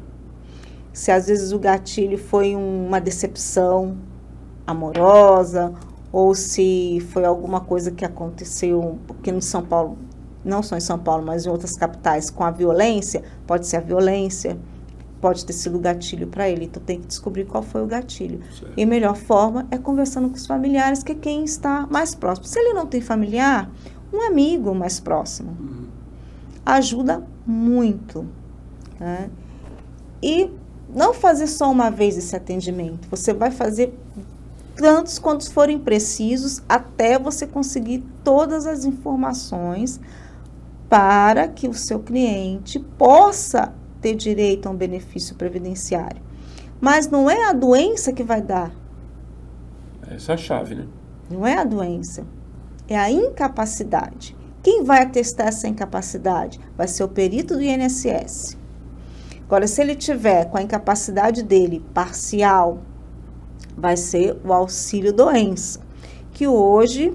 se às vezes o gatilho foi uma decepção amorosa, ou se foi alguma coisa que aconteceu, porque no São Paulo não só em São Paulo, mas em outras capitais, com a violência, pode ser a violência, pode ter sido o gatilho para ele. Então, tem que descobrir qual foi o gatilho. Certo. E a melhor forma é conversando com os familiares, que é quem está mais próximo. Se ele não tem familiar, um amigo mais próximo. Ajuda muito. Né? E não fazer só uma vez esse atendimento. Você vai fazer tantos quantos forem precisos até você conseguir todas as informações para que o seu cliente possa ter direito a um benefício previdenciário. Mas não é a doença que vai dar. Essa é a chave, né? Não é a doença, é a incapacidade. Quem vai atestar essa incapacidade? Vai ser o perito do INSS. Agora, se ele tiver com a incapacidade dele parcial, vai ser o auxílio doença, que hoje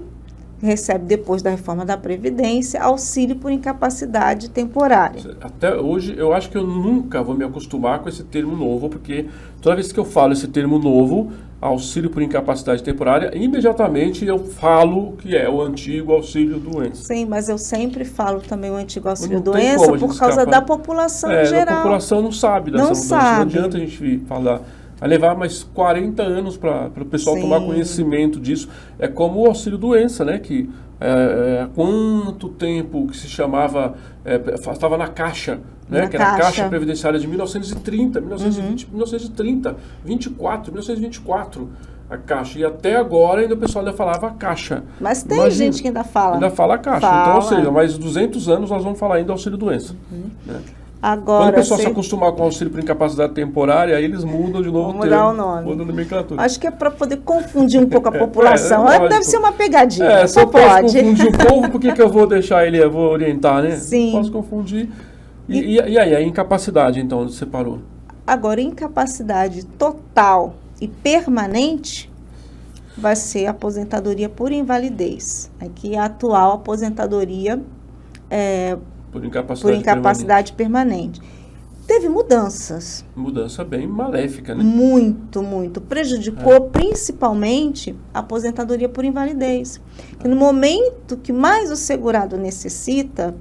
recebe, depois da reforma da Previdência, auxílio por incapacidade temporária. Até hoje, eu acho que eu nunca vou me acostumar com esse termo novo, porque toda vez que eu falo esse termo novo, auxílio por incapacidade temporária, imediatamente eu falo que é o antigo auxílio doença. Sim, mas eu sempre falo também o antigo auxílio Não tem doença como a gente por causa escapar. da população em geral. A população não sabe dessa Não mudança. sabe. Não adianta a gente falar. Vai levar mais 40 anos para o pessoal Sim. tomar conhecimento disso. É como o auxílio doença, né? Que há quanto tempo que se chamava, estava na Caixa, né? Na Que era a Caixa. Caixa Previdenciária de 1930, 1920, 1930, 1924, a Caixa. E até agora ainda o pessoal ainda falava Caixa. Mas tem Imagina, gente que ainda fala. Ainda fala Caixa. Fala. Então, ou seja, mais 200 anos nós vamos falar ainda auxílio doença. Né? Agora, Quando o pessoal se acostumar com o auxílio por incapacidade temporária, aí eles mudam de novo Vamos mudar o nome. Mudam a nomenclatura. Acho que é para poder confundir um pouco a população. lógico. Deve ser uma pegadinha, Se só eu posso pode. confundir o povo, por que eu vou deixar ele, eu vou orientar, né? Sim. Posso confundir. E aí, a incapacidade, então, onde você parou? Agora, incapacidade total e permanente vai ser a aposentadoria por invalidez. Aqui a atual aposentadoria Por por incapacidade permanente. Teve mudanças. Mudança bem maléfica, né? Muito, muito. Prejudicou principalmente a aposentadoria por invalidez. Que no momento que mais o segurado necessita,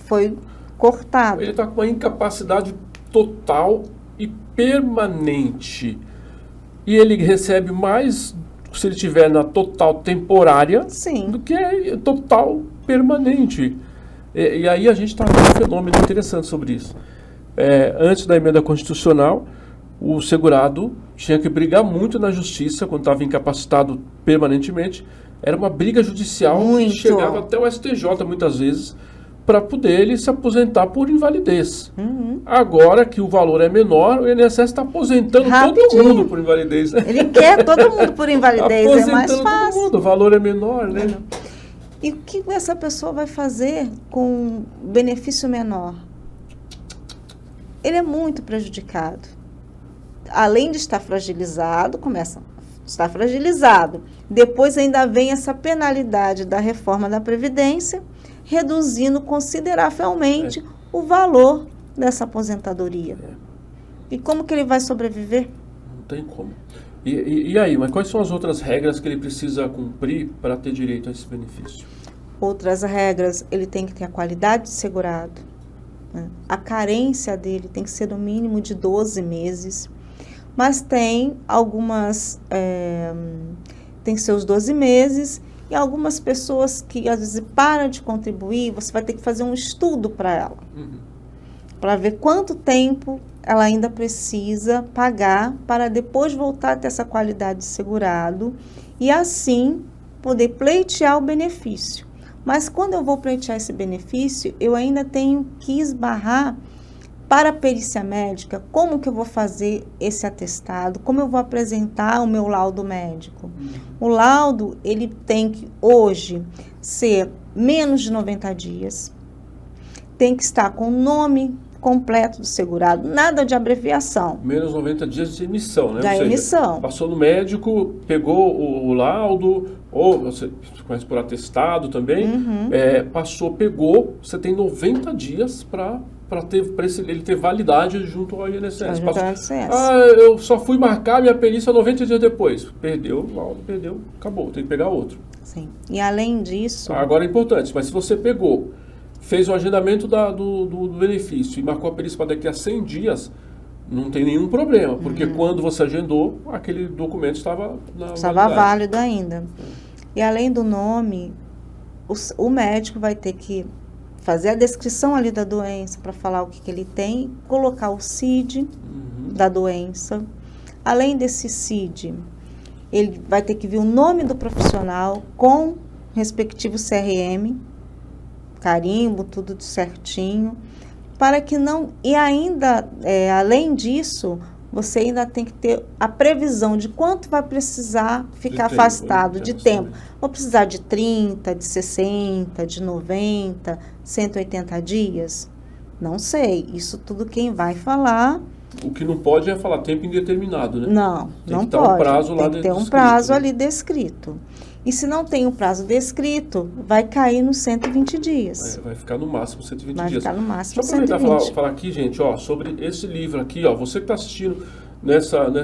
foi cortado. Ele está com uma incapacidade total e permanente. E ele recebe mais, se ele tiver na total temporária, Sim. do que total permanente. E aí a gente está vendo um fenômeno interessante sobre isso. Antes da emenda constitucional, o segurado tinha que brigar muito na justiça quando estava incapacitado permanentemente. Era uma briga judicial Muito. que chegava até o STJ muitas vezes para poder ele se aposentar por invalidez. Agora que o valor é menor, o INSS está aposentando todo Rapidinho. mundo por invalidez. Né? Ele quer todo mundo por invalidez, é mais Aposentando todo fácil. mundo, o valor é menor, né? E o que essa pessoa vai fazer com benefício menor? Ele é muito prejudicado. Além de estar fragilizado, começa a estar fragilizado. Depois ainda vem essa penalidade da reforma da Previdência, reduzindo consideravelmente o valor dessa aposentadoria. E como que ele vai sobreviver? Não tem como. E aí, mas quais são as outras regras que ele precisa cumprir para ter direito a esse benefício? Outras regras, ele tem que ter a qualidade de segurado, né? A carência dele tem que ser no mínimo de 12 meses, mas tem algumas, tem seus 12 meses, e algumas pessoas que às vezes param de contribuir, você vai ter que fazer um estudo para ela, para ver quanto tempo ela ainda precisa pagar para depois voltar a ter essa qualidade de segurado e assim poder pleitear o benefício. Mas quando eu vou pleitear esse benefício, eu ainda tenho que esbarrar para a perícia médica, como que eu vou fazer esse atestado, como eu vou apresentar o meu laudo médico. O laudo, ele tem que hoje ser menos de 90 dias, tem que estar com o nome completo do segurado, nada de abreviação. Menos 90 dias de emissão, né? Da Ou seja, emissão. Passou no médico, pegou o laudo, ou você conhece por atestado também, pegou, você tem 90 dias para ele ter validade junto ao INSS. Eu só fui marcar minha perícia 90 dias depois. Perdeu o laudo, acabou, tem que pegar outro. Sim. E além disso... Agora é importante, mas se você pegou, fez o agendamento do benefício e marcou a perícia para daqui a 100 dias, não tem nenhum problema, porque quando você agendou, aquele documento estava válido ainda. E além do nome, o médico vai ter que fazer a descrição ali da doença para falar o que ele tem, colocar o CID da doença. Além desse CID, ele vai ter que ver o nome do profissional com respectivo CRM, carimbo, tudo certinho, para que não... E ainda, além disso, você ainda tem que ter a previsão de quanto vai precisar ficar afastado de tempo. Vou precisar de 30, de 60, de 90, 180 dias? Não sei. Isso tudo quem vai falar... O que não pode é falar tempo indeterminado, né? Não, não pode. Tem que ter um prazo ali descrito. E se não tem um prazo descrito, vai cair nos 120 dias. Vai ficar no máximo 120 dias. Vai ficar no máximo 120. Deixa eu aproveitar e falar aqui, gente, sobre esse livro aqui, você que está assistindo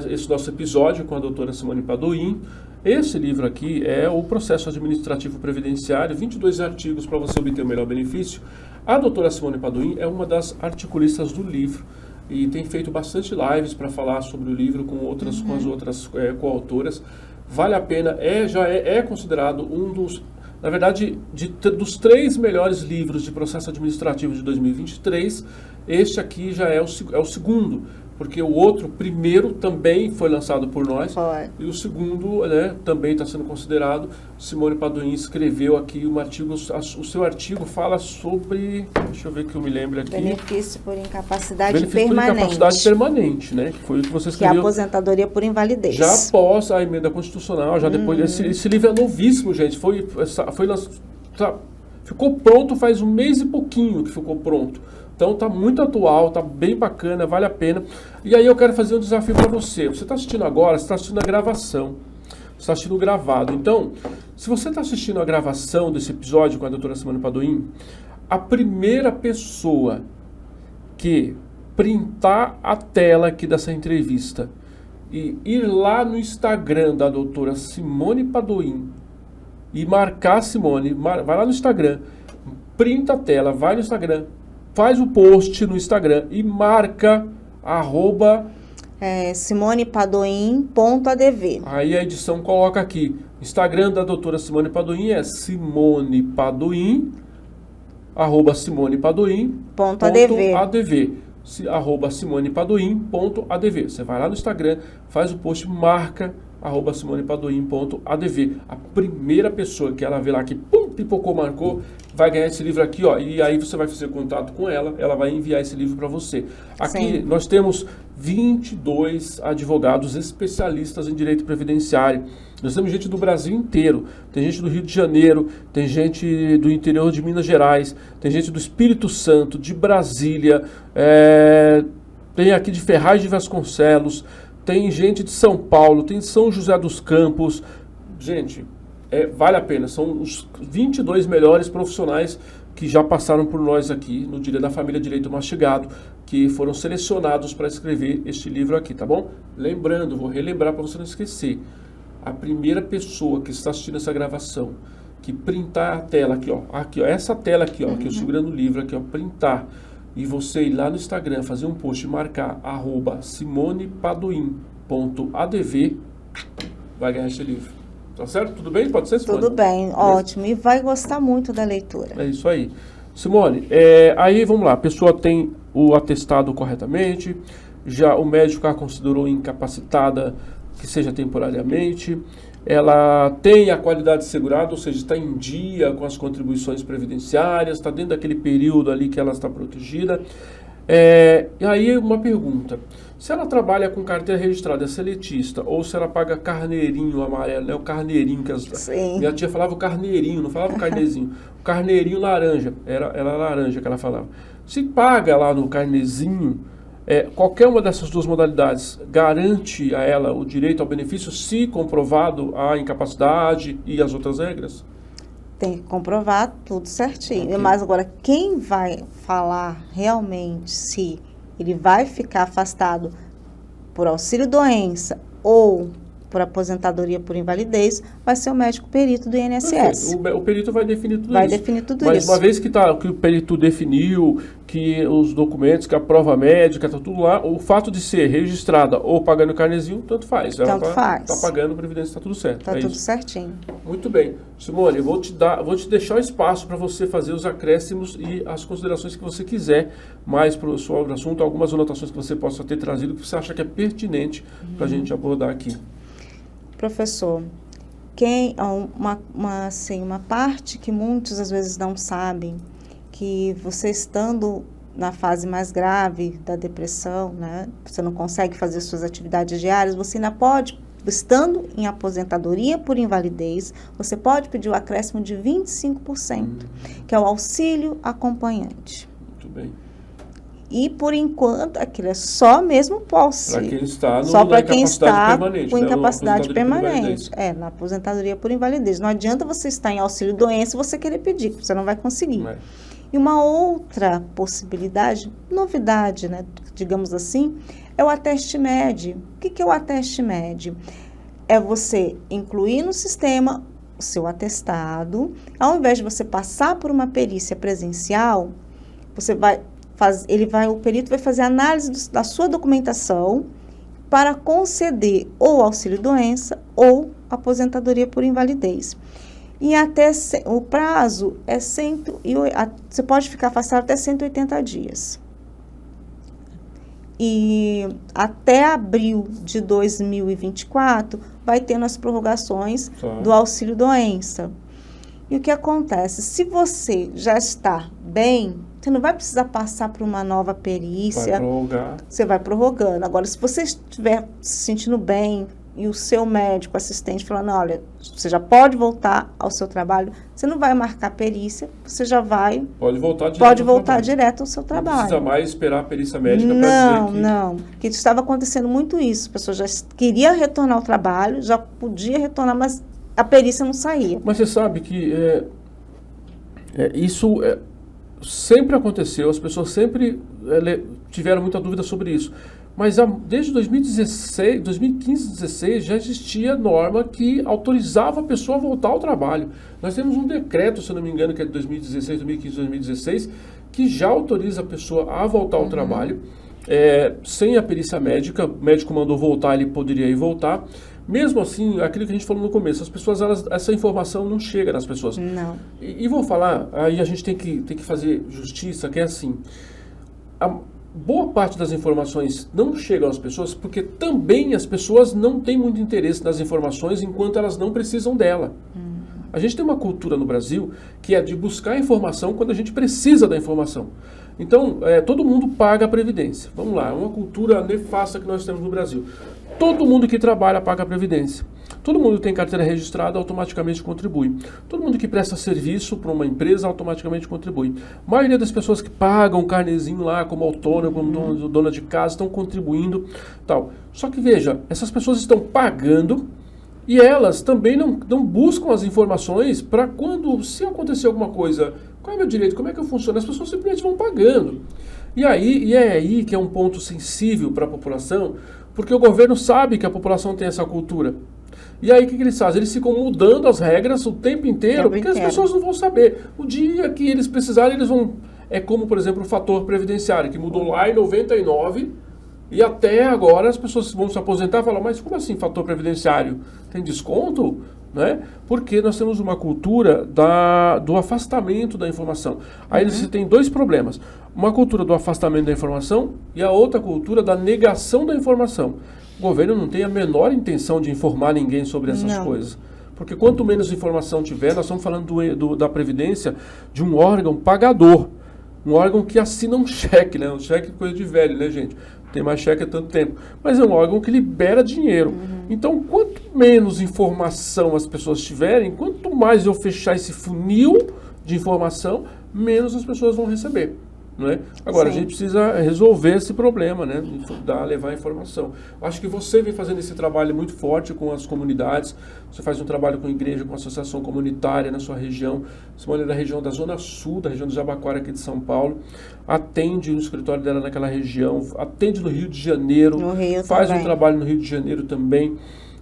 esse nosso episódio com a doutora Simone Padoim. Esse livro aqui é o Processo Administrativo Previdenciário, 22 artigos para você obter o melhor benefício. A doutora Simone Padoim é uma das articulistas do livro e tem feito bastante lives para falar sobre o livro com as outras coautoras. Vale a pena, já é considerado um dos, na verdade, dos 3 melhores livros de processo administrativo de 2023, este aqui já é o segundo, porque o outro, primeiro, também foi lançado por nós, e o segundo, também está sendo considerado. Simone Padoim escreveu aqui um artigo, o seu artigo fala sobre, deixa eu ver que eu me lembro aqui. Benefício por incapacidade permanente. Benefício por incapacidade permanente, né? Que foi o que você escreveu. Que é a aposentadoria por invalidez. Já após a emenda constitucional, já depois, esse livro é novíssimo, gente, foi lançado, ficou pronto faz um mês e pouquinho que ficou pronto. Então tá muito atual, tá bem bacana, vale a pena. E aí eu quero fazer um desafio para você. Você está assistindo agora, você está assistindo a gravação. Você está assistindo gravado. Então, se você está assistindo a gravação desse episódio com a doutora Simone Padoim, a primeira pessoa que printar a tela aqui dessa entrevista e ir lá no Instagram da doutora Simone Padoim e marcar a Simone, vai lá no Instagram, printa a tela, vai no Instagram, faz o post no Instagram e marca simonepadoim.adv. Aí a edição coloca aqui, Instagram da doutora Simone Padoim é Simone Padoim, @simonepadoim.adv. @simonepadoim.adv. Você vai lá no Instagram, faz o post, marca @simonepadoim.adv. A primeira pessoa que ela vê lá que pipocou, marcou, vai ganhar esse livro aqui, e aí você vai fazer contato com ela vai enviar esse livro para você. Aqui nós temos 22 advogados especialistas em direito previdenciário. Nós temos gente do Brasil inteiro, tem gente do Rio de Janeiro, tem gente do interior de Minas Gerais, tem gente do Espírito Santo, de Brasília, tem aqui de Ferraz de Vasconcelos, tem gente de São Paulo, tem de São José dos Campos. Gente, vale a pena. São os 22 melhores profissionais que já passaram por nós aqui no Dia da Família Direito Mastigado, que foram selecionados para escrever este livro aqui, tá bom? Lembrando, vou relembrar para você não esquecer, a primeira pessoa que está assistindo essa gravação, que printar a tela aqui, essa tela aqui, que eu segurando o livro aqui, printar, e você ir lá no Instagram, fazer um post e marcar @simonepadoim.adv, vai ganhar esse livro. Tá certo? Tudo bem? Pode ser, Simone? Tudo bem, ótimo. E vai gostar muito da leitura. É isso aí. Simone, aí vamos lá. A pessoa tem o atestado corretamente, já o médico a considerou incapacitada, que seja temporariamente, ela tem a qualidade segurada, ou seja, está em dia com as contribuições previdenciárias, está dentro daquele período ali que ela está protegida. E aí uma pergunta, se ela trabalha com carteira registrada, é seletista, ou se ela paga carneirinho amarelo, o carneirinho que minha tia falava o carneirinho, não falava o carnezinho, o carneirinho laranja, era laranja que ela falava. Se paga lá no carnezinho, qualquer uma dessas duas modalidades garante a ela o direito ao benefício se comprovado a incapacidade e as outras regras? Tem que comprovar tudo certinho. Okay. Mas agora, quem vai falar realmente se ele vai ficar afastado por auxílio-doença ou por aposentadoria por invalidez, vai ser o médico perito do INSS. Perfeito. O perito vai definir tudo vai isso. Definir tudo Mas isso. Uma vez que o perito definiu, que os documentos, que a prova médica, está tudo lá, o fato de ser registrada ou pagando carnezinho, tanto faz. Tanto faz. Está pagando a previdência, está tudo certo. Está tudo isso. certinho. Muito bem. Simone, eu vou te deixar o espaço para você fazer os acréscimos e as considerações que você quiser mais para o assunto, algumas anotações que você possa ter trazido que você acha que é pertinente para a gente abordar aqui. Professor, uma parte que muitos às vezes não sabem, que você estando na fase mais grave da depressão, né, você não consegue fazer suas atividades diárias, você ainda pode, estando em aposentadoria por invalidez, você pode pedir o acréscimo de 25%, que é o auxílio acompanhante. Muito bem. E, por enquanto, aquilo é só mesmo posse. Para quem está na incapacidade permanente. Com incapacidade permanente. Na aposentadoria por invalidez. Não adianta você estar em auxílio-doença e você querer pedir, você não vai conseguir. E uma outra possibilidade, novidade, né, digamos assim, é o ateste MED. O que é o ateste MED? É você incluir no sistema o seu atestado, ao invés de você passar por uma perícia presencial, o perito vai fazer análise da sua documentação para conceder ou auxílio-doença ou aposentadoria por invalidez. E o prazo é você pode ficar afastado até 180 dias. E até abril de 2024 vai tendo as prorrogações do auxílio-doença. E o que acontece? Se você já está bem, você não vai precisar passar por uma nova perícia. Vai prorrogar. Você vai prorrogando. Agora, se você estiver se sentindo bem e o seu médico assistente falando, olha, você já pode voltar ao seu trabalho, você não vai marcar perícia, você já vai... Pode voltar direto ao seu trabalho. Não precisa mais esperar a perícia médica para dizer que... Não. Porque estava acontecendo muito isso. A pessoa já queria retornar ao trabalho, já podia retornar, mas a perícia não saía. Mas você sabe que isso sempre aconteceu, as pessoas sempre tiveram muita dúvida sobre isso. Mas desde 2015, 2016, já existia norma que autorizava a pessoa a voltar ao trabalho. Nós temos um decreto, se eu não me engano, que é de 2016, 2015, 2016, que já autoriza a pessoa a voltar ao trabalho, sem a perícia médica. O médico mandou voltar, ele poderia ir voltar. Mesmo assim, aquilo que a gente falou no começo, as pessoas, essa informação não chega nas pessoas. Não. E vou falar, aí a gente tem que fazer justiça, que é assim, boa parte das informações não chegam às pessoas porque também as pessoas não têm muito interesse nas informações enquanto elas não precisam dela. A gente tem uma cultura no Brasil que é de buscar informação quando a gente precisa da informação. Então, todo mundo paga a Previdência. Vamos lá, é uma cultura nefasta que nós temos no Brasil. Todo mundo que trabalha paga a Previdência. Todo mundo que tem carteira registrada automaticamente contribui. Todo mundo que presta serviço para uma empresa automaticamente contribui. A maioria das pessoas que pagam o carnezinho lá como autônomo, como dona de casa, estão contribuindo, tal. Só que veja, essas pessoas estão pagando e elas também não buscam as informações para se acontecer alguma coisa, qual é o meu direito, como é que eu funciono? As pessoas simplesmente vão pagando. E é aí que é um ponto sensível para a população, porque o governo sabe que a população tem essa cultura. E aí o que eles fazem? Eles ficam mudando as regras o tempo inteiro, porque as pessoas não vão saber. O dia que eles precisarem, eles vão... É como, por exemplo, o fator previdenciário, que mudou lá em 99, e até agora as pessoas vão se aposentar e falam, mas como assim fator previdenciário? Tem desconto? Né? Porque nós temos uma cultura do afastamento da informação. Aí você tem dois problemas. Uma cultura do afastamento da informação e a outra cultura da negação da informação. O governo não tem a menor intenção de informar ninguém sobre essas coisas. Porque quanto menos informação tiver, nós estamos falando da Previdência de um órgão pagador. Um órgão que assina um cheque, né? Um cheque é coisa de velho, né, gente? Tem mais cheque há tanto tempo. Mas é um órgão que libera dinheiro. Então, quanto menos informação as pessoas tiverem, quanto mais eu fechar esse funil de informação, menos as pessoas vão receber. Não é? Agora, a gente precisa resolver esse problema, né? Levar informação. Acho que você vem fazendo esse trabalho muito forte com as comunidades. Você faz um trabalho com a igreja, com a associação comunitária na sua região. Você mora na região da Zona Sul, da região do Jabaquara aqui de São Paulo. Atende no escritório dela naquela região. Atende no Rio de Janeiro. No Rio faz também. Um trabalho no Rio de Janeiro também.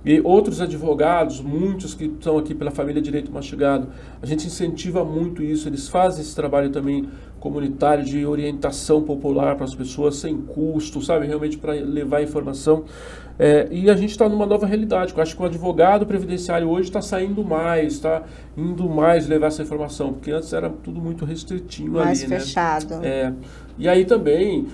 E outros advogados, muitos que estão aqui pela família Direito Mastigado, a gente incentiva muito isso, eles fazem esse trabalho também comunitário de orientação popular para as pessoas sem custo, sabe, realmente para levar informação. E a gente está numa nova realidade, eu acho que o advogado previdenciário hoje está saindo mais, está indo mais levar essa informação, porque antes era tudo muito restritinho mais ali, fechado. né? E aí também,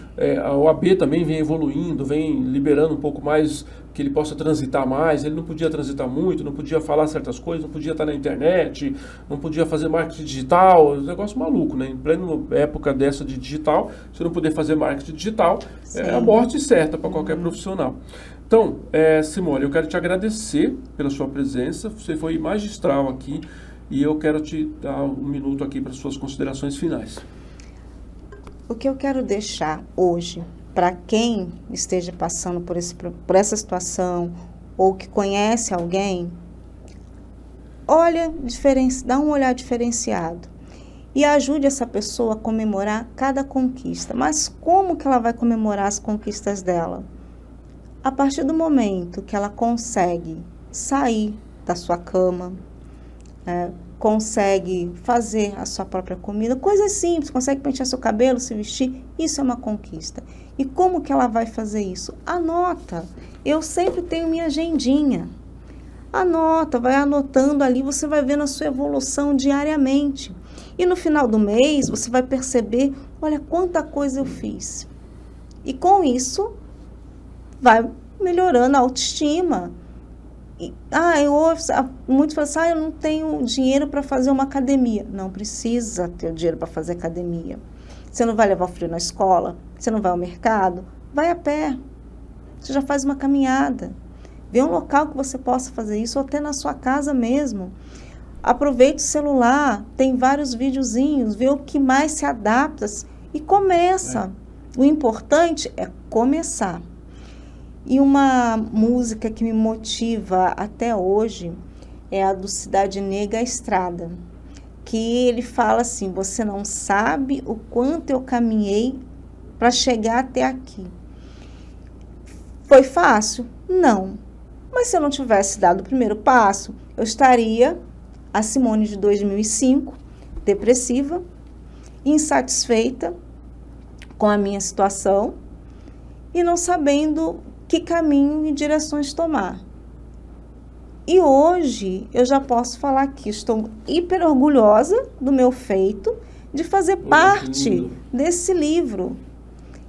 a OAB também vem evoluindo, vem liberando um pouco mais, que ele possa transitar mais. Ele não podia transitar muito, não podia falar certas coisas, não podia estar na internet, não podia fazer marketing digital, um negócio maluco, né? Em plena época dessa de digital, se não poder fazer marketing digital, é a morte certa para qualquer profissional. Então, Simone, eu quero te agradecer pela sua presença, você foi magistral aqui e eu quero te dar um minuto aqui para suas considerações finais. O que eu quero deixar hoje, para quem esteja passando por essa situação ou que conhece alguém, dá um olhar diferenciado e ajude essa pessoa a comemorar cada conquista. Mas como que ela vai comemorar as conquistas dela? A partir do momento que ela consegue sair da sua cama, consegue fazer a sua própria comida, coisas simples, consegue pentear seu cabelo, se vestir, isso é uma conquista. E como que ela vai fazer isso? Anota. Eu sempre tenho minha agendinha. Anota, vai anotando ali, você vai vendo a sua evolução diariamente. E no final do mês, você vai perceber, olha quanta coisa eu fiz. E com isso, vai melhorando a autoestima. Muitos falam assim, eu não tenho dinheiro para fazer uma academia. Não precisa ter o dinheiro para fazer academia. Você não vai levar o filho na escola, você não vai ao mercado, vai a pé. Você já faz uma caminhada. Vê um local que você possa fazer isso, ou até na sua casa mesmo. Aproveite o celular, tem vários videozinhos, vê o que mais se adapta e começa. O importante é começar. E uma música que me motiva até hoje é a do Cidade Negra Estrada, que ele fala assim, você não sabe o quanto eu caminhei para chegar até aqui. Foi fácil? Não. Mas se eu não tivesse dado o primeiro passo, eu estaria a Simone de 2005, depressiva, insatisfeita com a minha situação e não sabendo que caminho e direções tomar. E hoje eu já posso falar que estou hiper orgulhosa do meu feito de fazer parte desse livro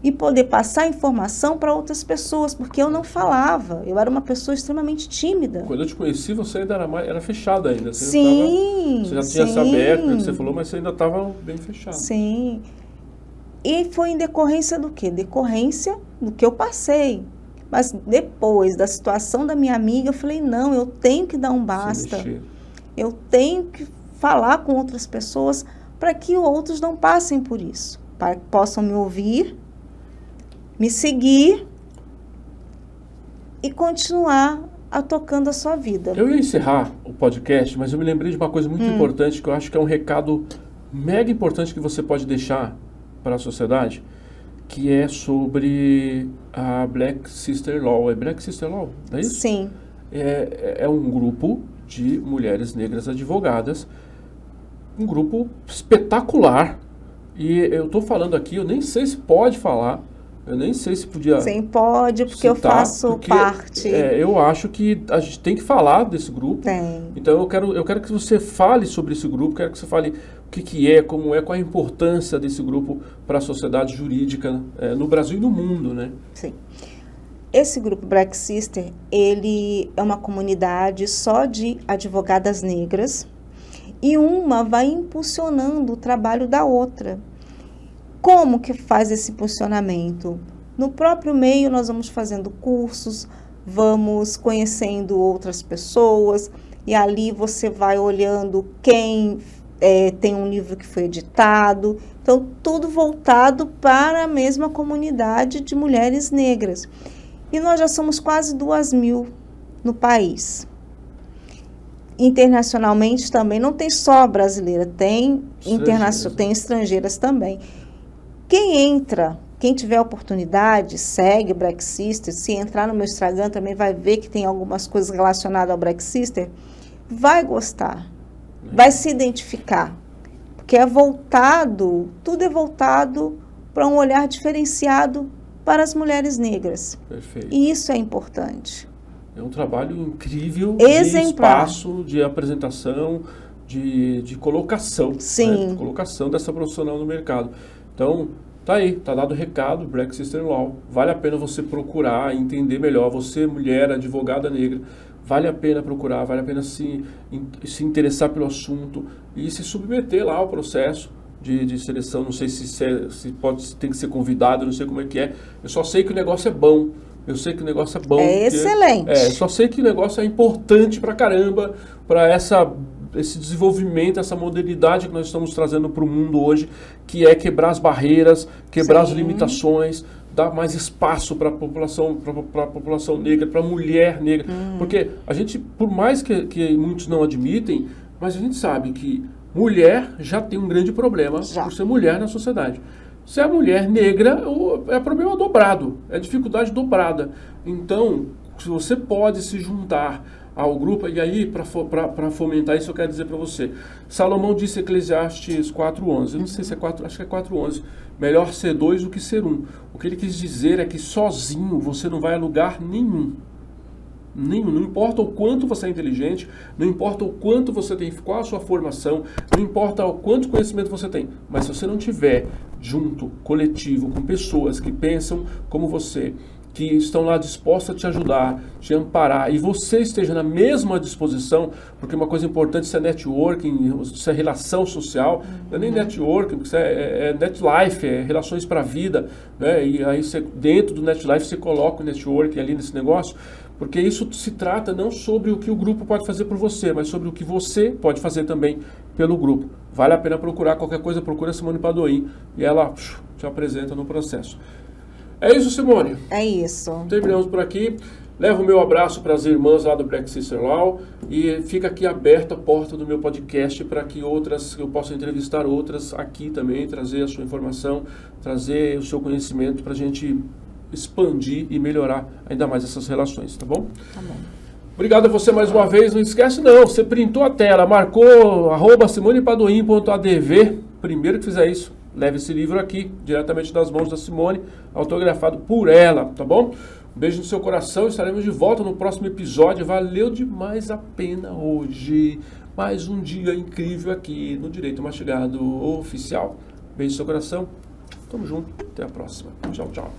e poder passar informação para outras pessoas, porque eu não falava, eu era uma pessoa extremamente tímida. Quando eu te conheci, você ainda era fechada ainda. Você já tinha se aberto, que você falou, mas você ainda estava bem fechada. Sim. E foi em decorrência do quê? Decorrência do que eu passei. Mas depois da situação da minha amiga, eu falei, não, eu tenho que dar um basta. Eu tenho que falar com outras pessoas para que outros não passem por isso. Para que possam me ouvir, me seguir e continuar tocando a sua vida. Eu ia encerrar o podcast, mas eu me lembrei de uma coisa muito importante, que eu acho que é um recado mega importante que você pode deixar para a sociedade, que é sobre a Black Sister Law. É Black Sister Law, não é isso? Sim. É um grupo de mulheres negras advogadas, um grupo espetacular. E eu estou falando aqui, eu nem sei se pode falar, eu nem sei se podia... Sim, pode, porque eu faço parte. Eu acho que a gente tem que falar desse grupo. Tem. Então eu quero que você fale sobre esse grupo, quero que você fale o que é, como é, qual a importância desse grupo para a sociedade jurídica no Brasil e no mundo, né? Sim. Esse grupo Black Sister, ele é uma comunidade só de advogadas negras e uma vai impulsionando o trabalho da outra. Como que faz esse impulsionamento? No próprio meio nós vamos fazendo cursos, vamos conhecendo outras pessoas e ali você vai olhando quem tem um livro que foi editado. Então, tudo voltado para a mesma comunidade de mulheres negras. E nós já somos quase 2.000 no país. Internacionalmente também, não tem só brasileira, tem estrangeiras também. Quem entra Quem tiver oportunidade, segue o Black Sister. Se entrar no meu Instagram também vai ver que tem algumas coisas relacionadas ao Black Sister. Vai gostar, vai se identificar. Porque tudo é voltado para um olhar diferenciado para as mulheres negras. Perfeito. E isso é importante. É um trabalho incrível Exemplar. De espaço, de apresentação, de colocação. Sim. Né? De colocação dessa profissional no mercado. Então, tá aí, tá dado o recado, Black Sister Law. Vale a pena você procurar, entender melhor. Você, mulher, advogada negra, vale a pena procurar, vale a pena se interessar pelo assunto e se submeter lá ao processo de seleção. Não sei se tem que ser convidado, não sei como é que é. Eu só sei que o negócio é bom. Eu sei que o negócio é bom. É excelente. Só sei que o negócio é importante pra caramba, para esse desenvolvimento, essa modernidade que nós estamos trazendo para o mundo hoje, que é quebrar as barreiras, quebrar as limitações, dar mais espaço para a população negra, para a mulher negra. Porque a gente, por mais que muitos não admitem, mas a gente sabe que mulher já tem um grande problema por ser mulher na sociedade. Se é mulher negra, é problema dobrado, é dificuldade dobrada. Então, se você pode se juntar ao grupo, e aí, para fomentar isso, eu quero dizer para você. Salomão disse em Eclesiastes 4:11, eu não sei se é 4, acho que é 4:11, melhor ser 2 do que ser 1. O que ele quis dizer é que sozinho você não vai a lugar nenhum. Não importa o quanto você é inteligente, não importa o quanto você tem, qual a sua formação, não importa o quanto conhecimento você tem, mas se você não tiver junto, coletivo, com pessoas que pensam como você, que estão lá dispostas a te ajudar, te amparar, e você esteja na mesma disposição, porque uma coisa importante isso é networking, isso é relação social, não é nem networking, isso é netlife, é relações para a vida, né? E aí você, dentro do netlife você coloca o networking ali nesse negócio, porque isso se trata não sobre o que o grupo pode fazer por você, mas sobre o que você pode fazer também pelo grupo. Vale a pena procurar qualquer coisa, procura a Simone Padoim e ela te apresenta no processo. É isso, Simone? É isso. Terminamos por aqui. Levo o meu abraço para as irmãs lá do Black Sister Law e fica aqui aberta a porta do meu podcast para que eu possa entrevistar outras aqui também, trazer a sua informação, trazer o seu conhecimento para a gente expandir e melhorar ainda mais essas relações, tá bom? Tá bom. Obrigado a você mais uma vez. Não esquece não, você printou a tela, marcou @simonepadoim.adv. Primeiro que fizer isso, leve esse livro aqui, diretamente das mãos da Simone, autografado por ela, tá bom? Um beijo no seu coração, estaremos de volta no próximo episódio. Valeu demais a pena hoje. Mais um dia incrível aqui no Direito Mastigado Oficial. Beijo no seu coração. Tamo junto. Até a próxima. Tchau, tchau.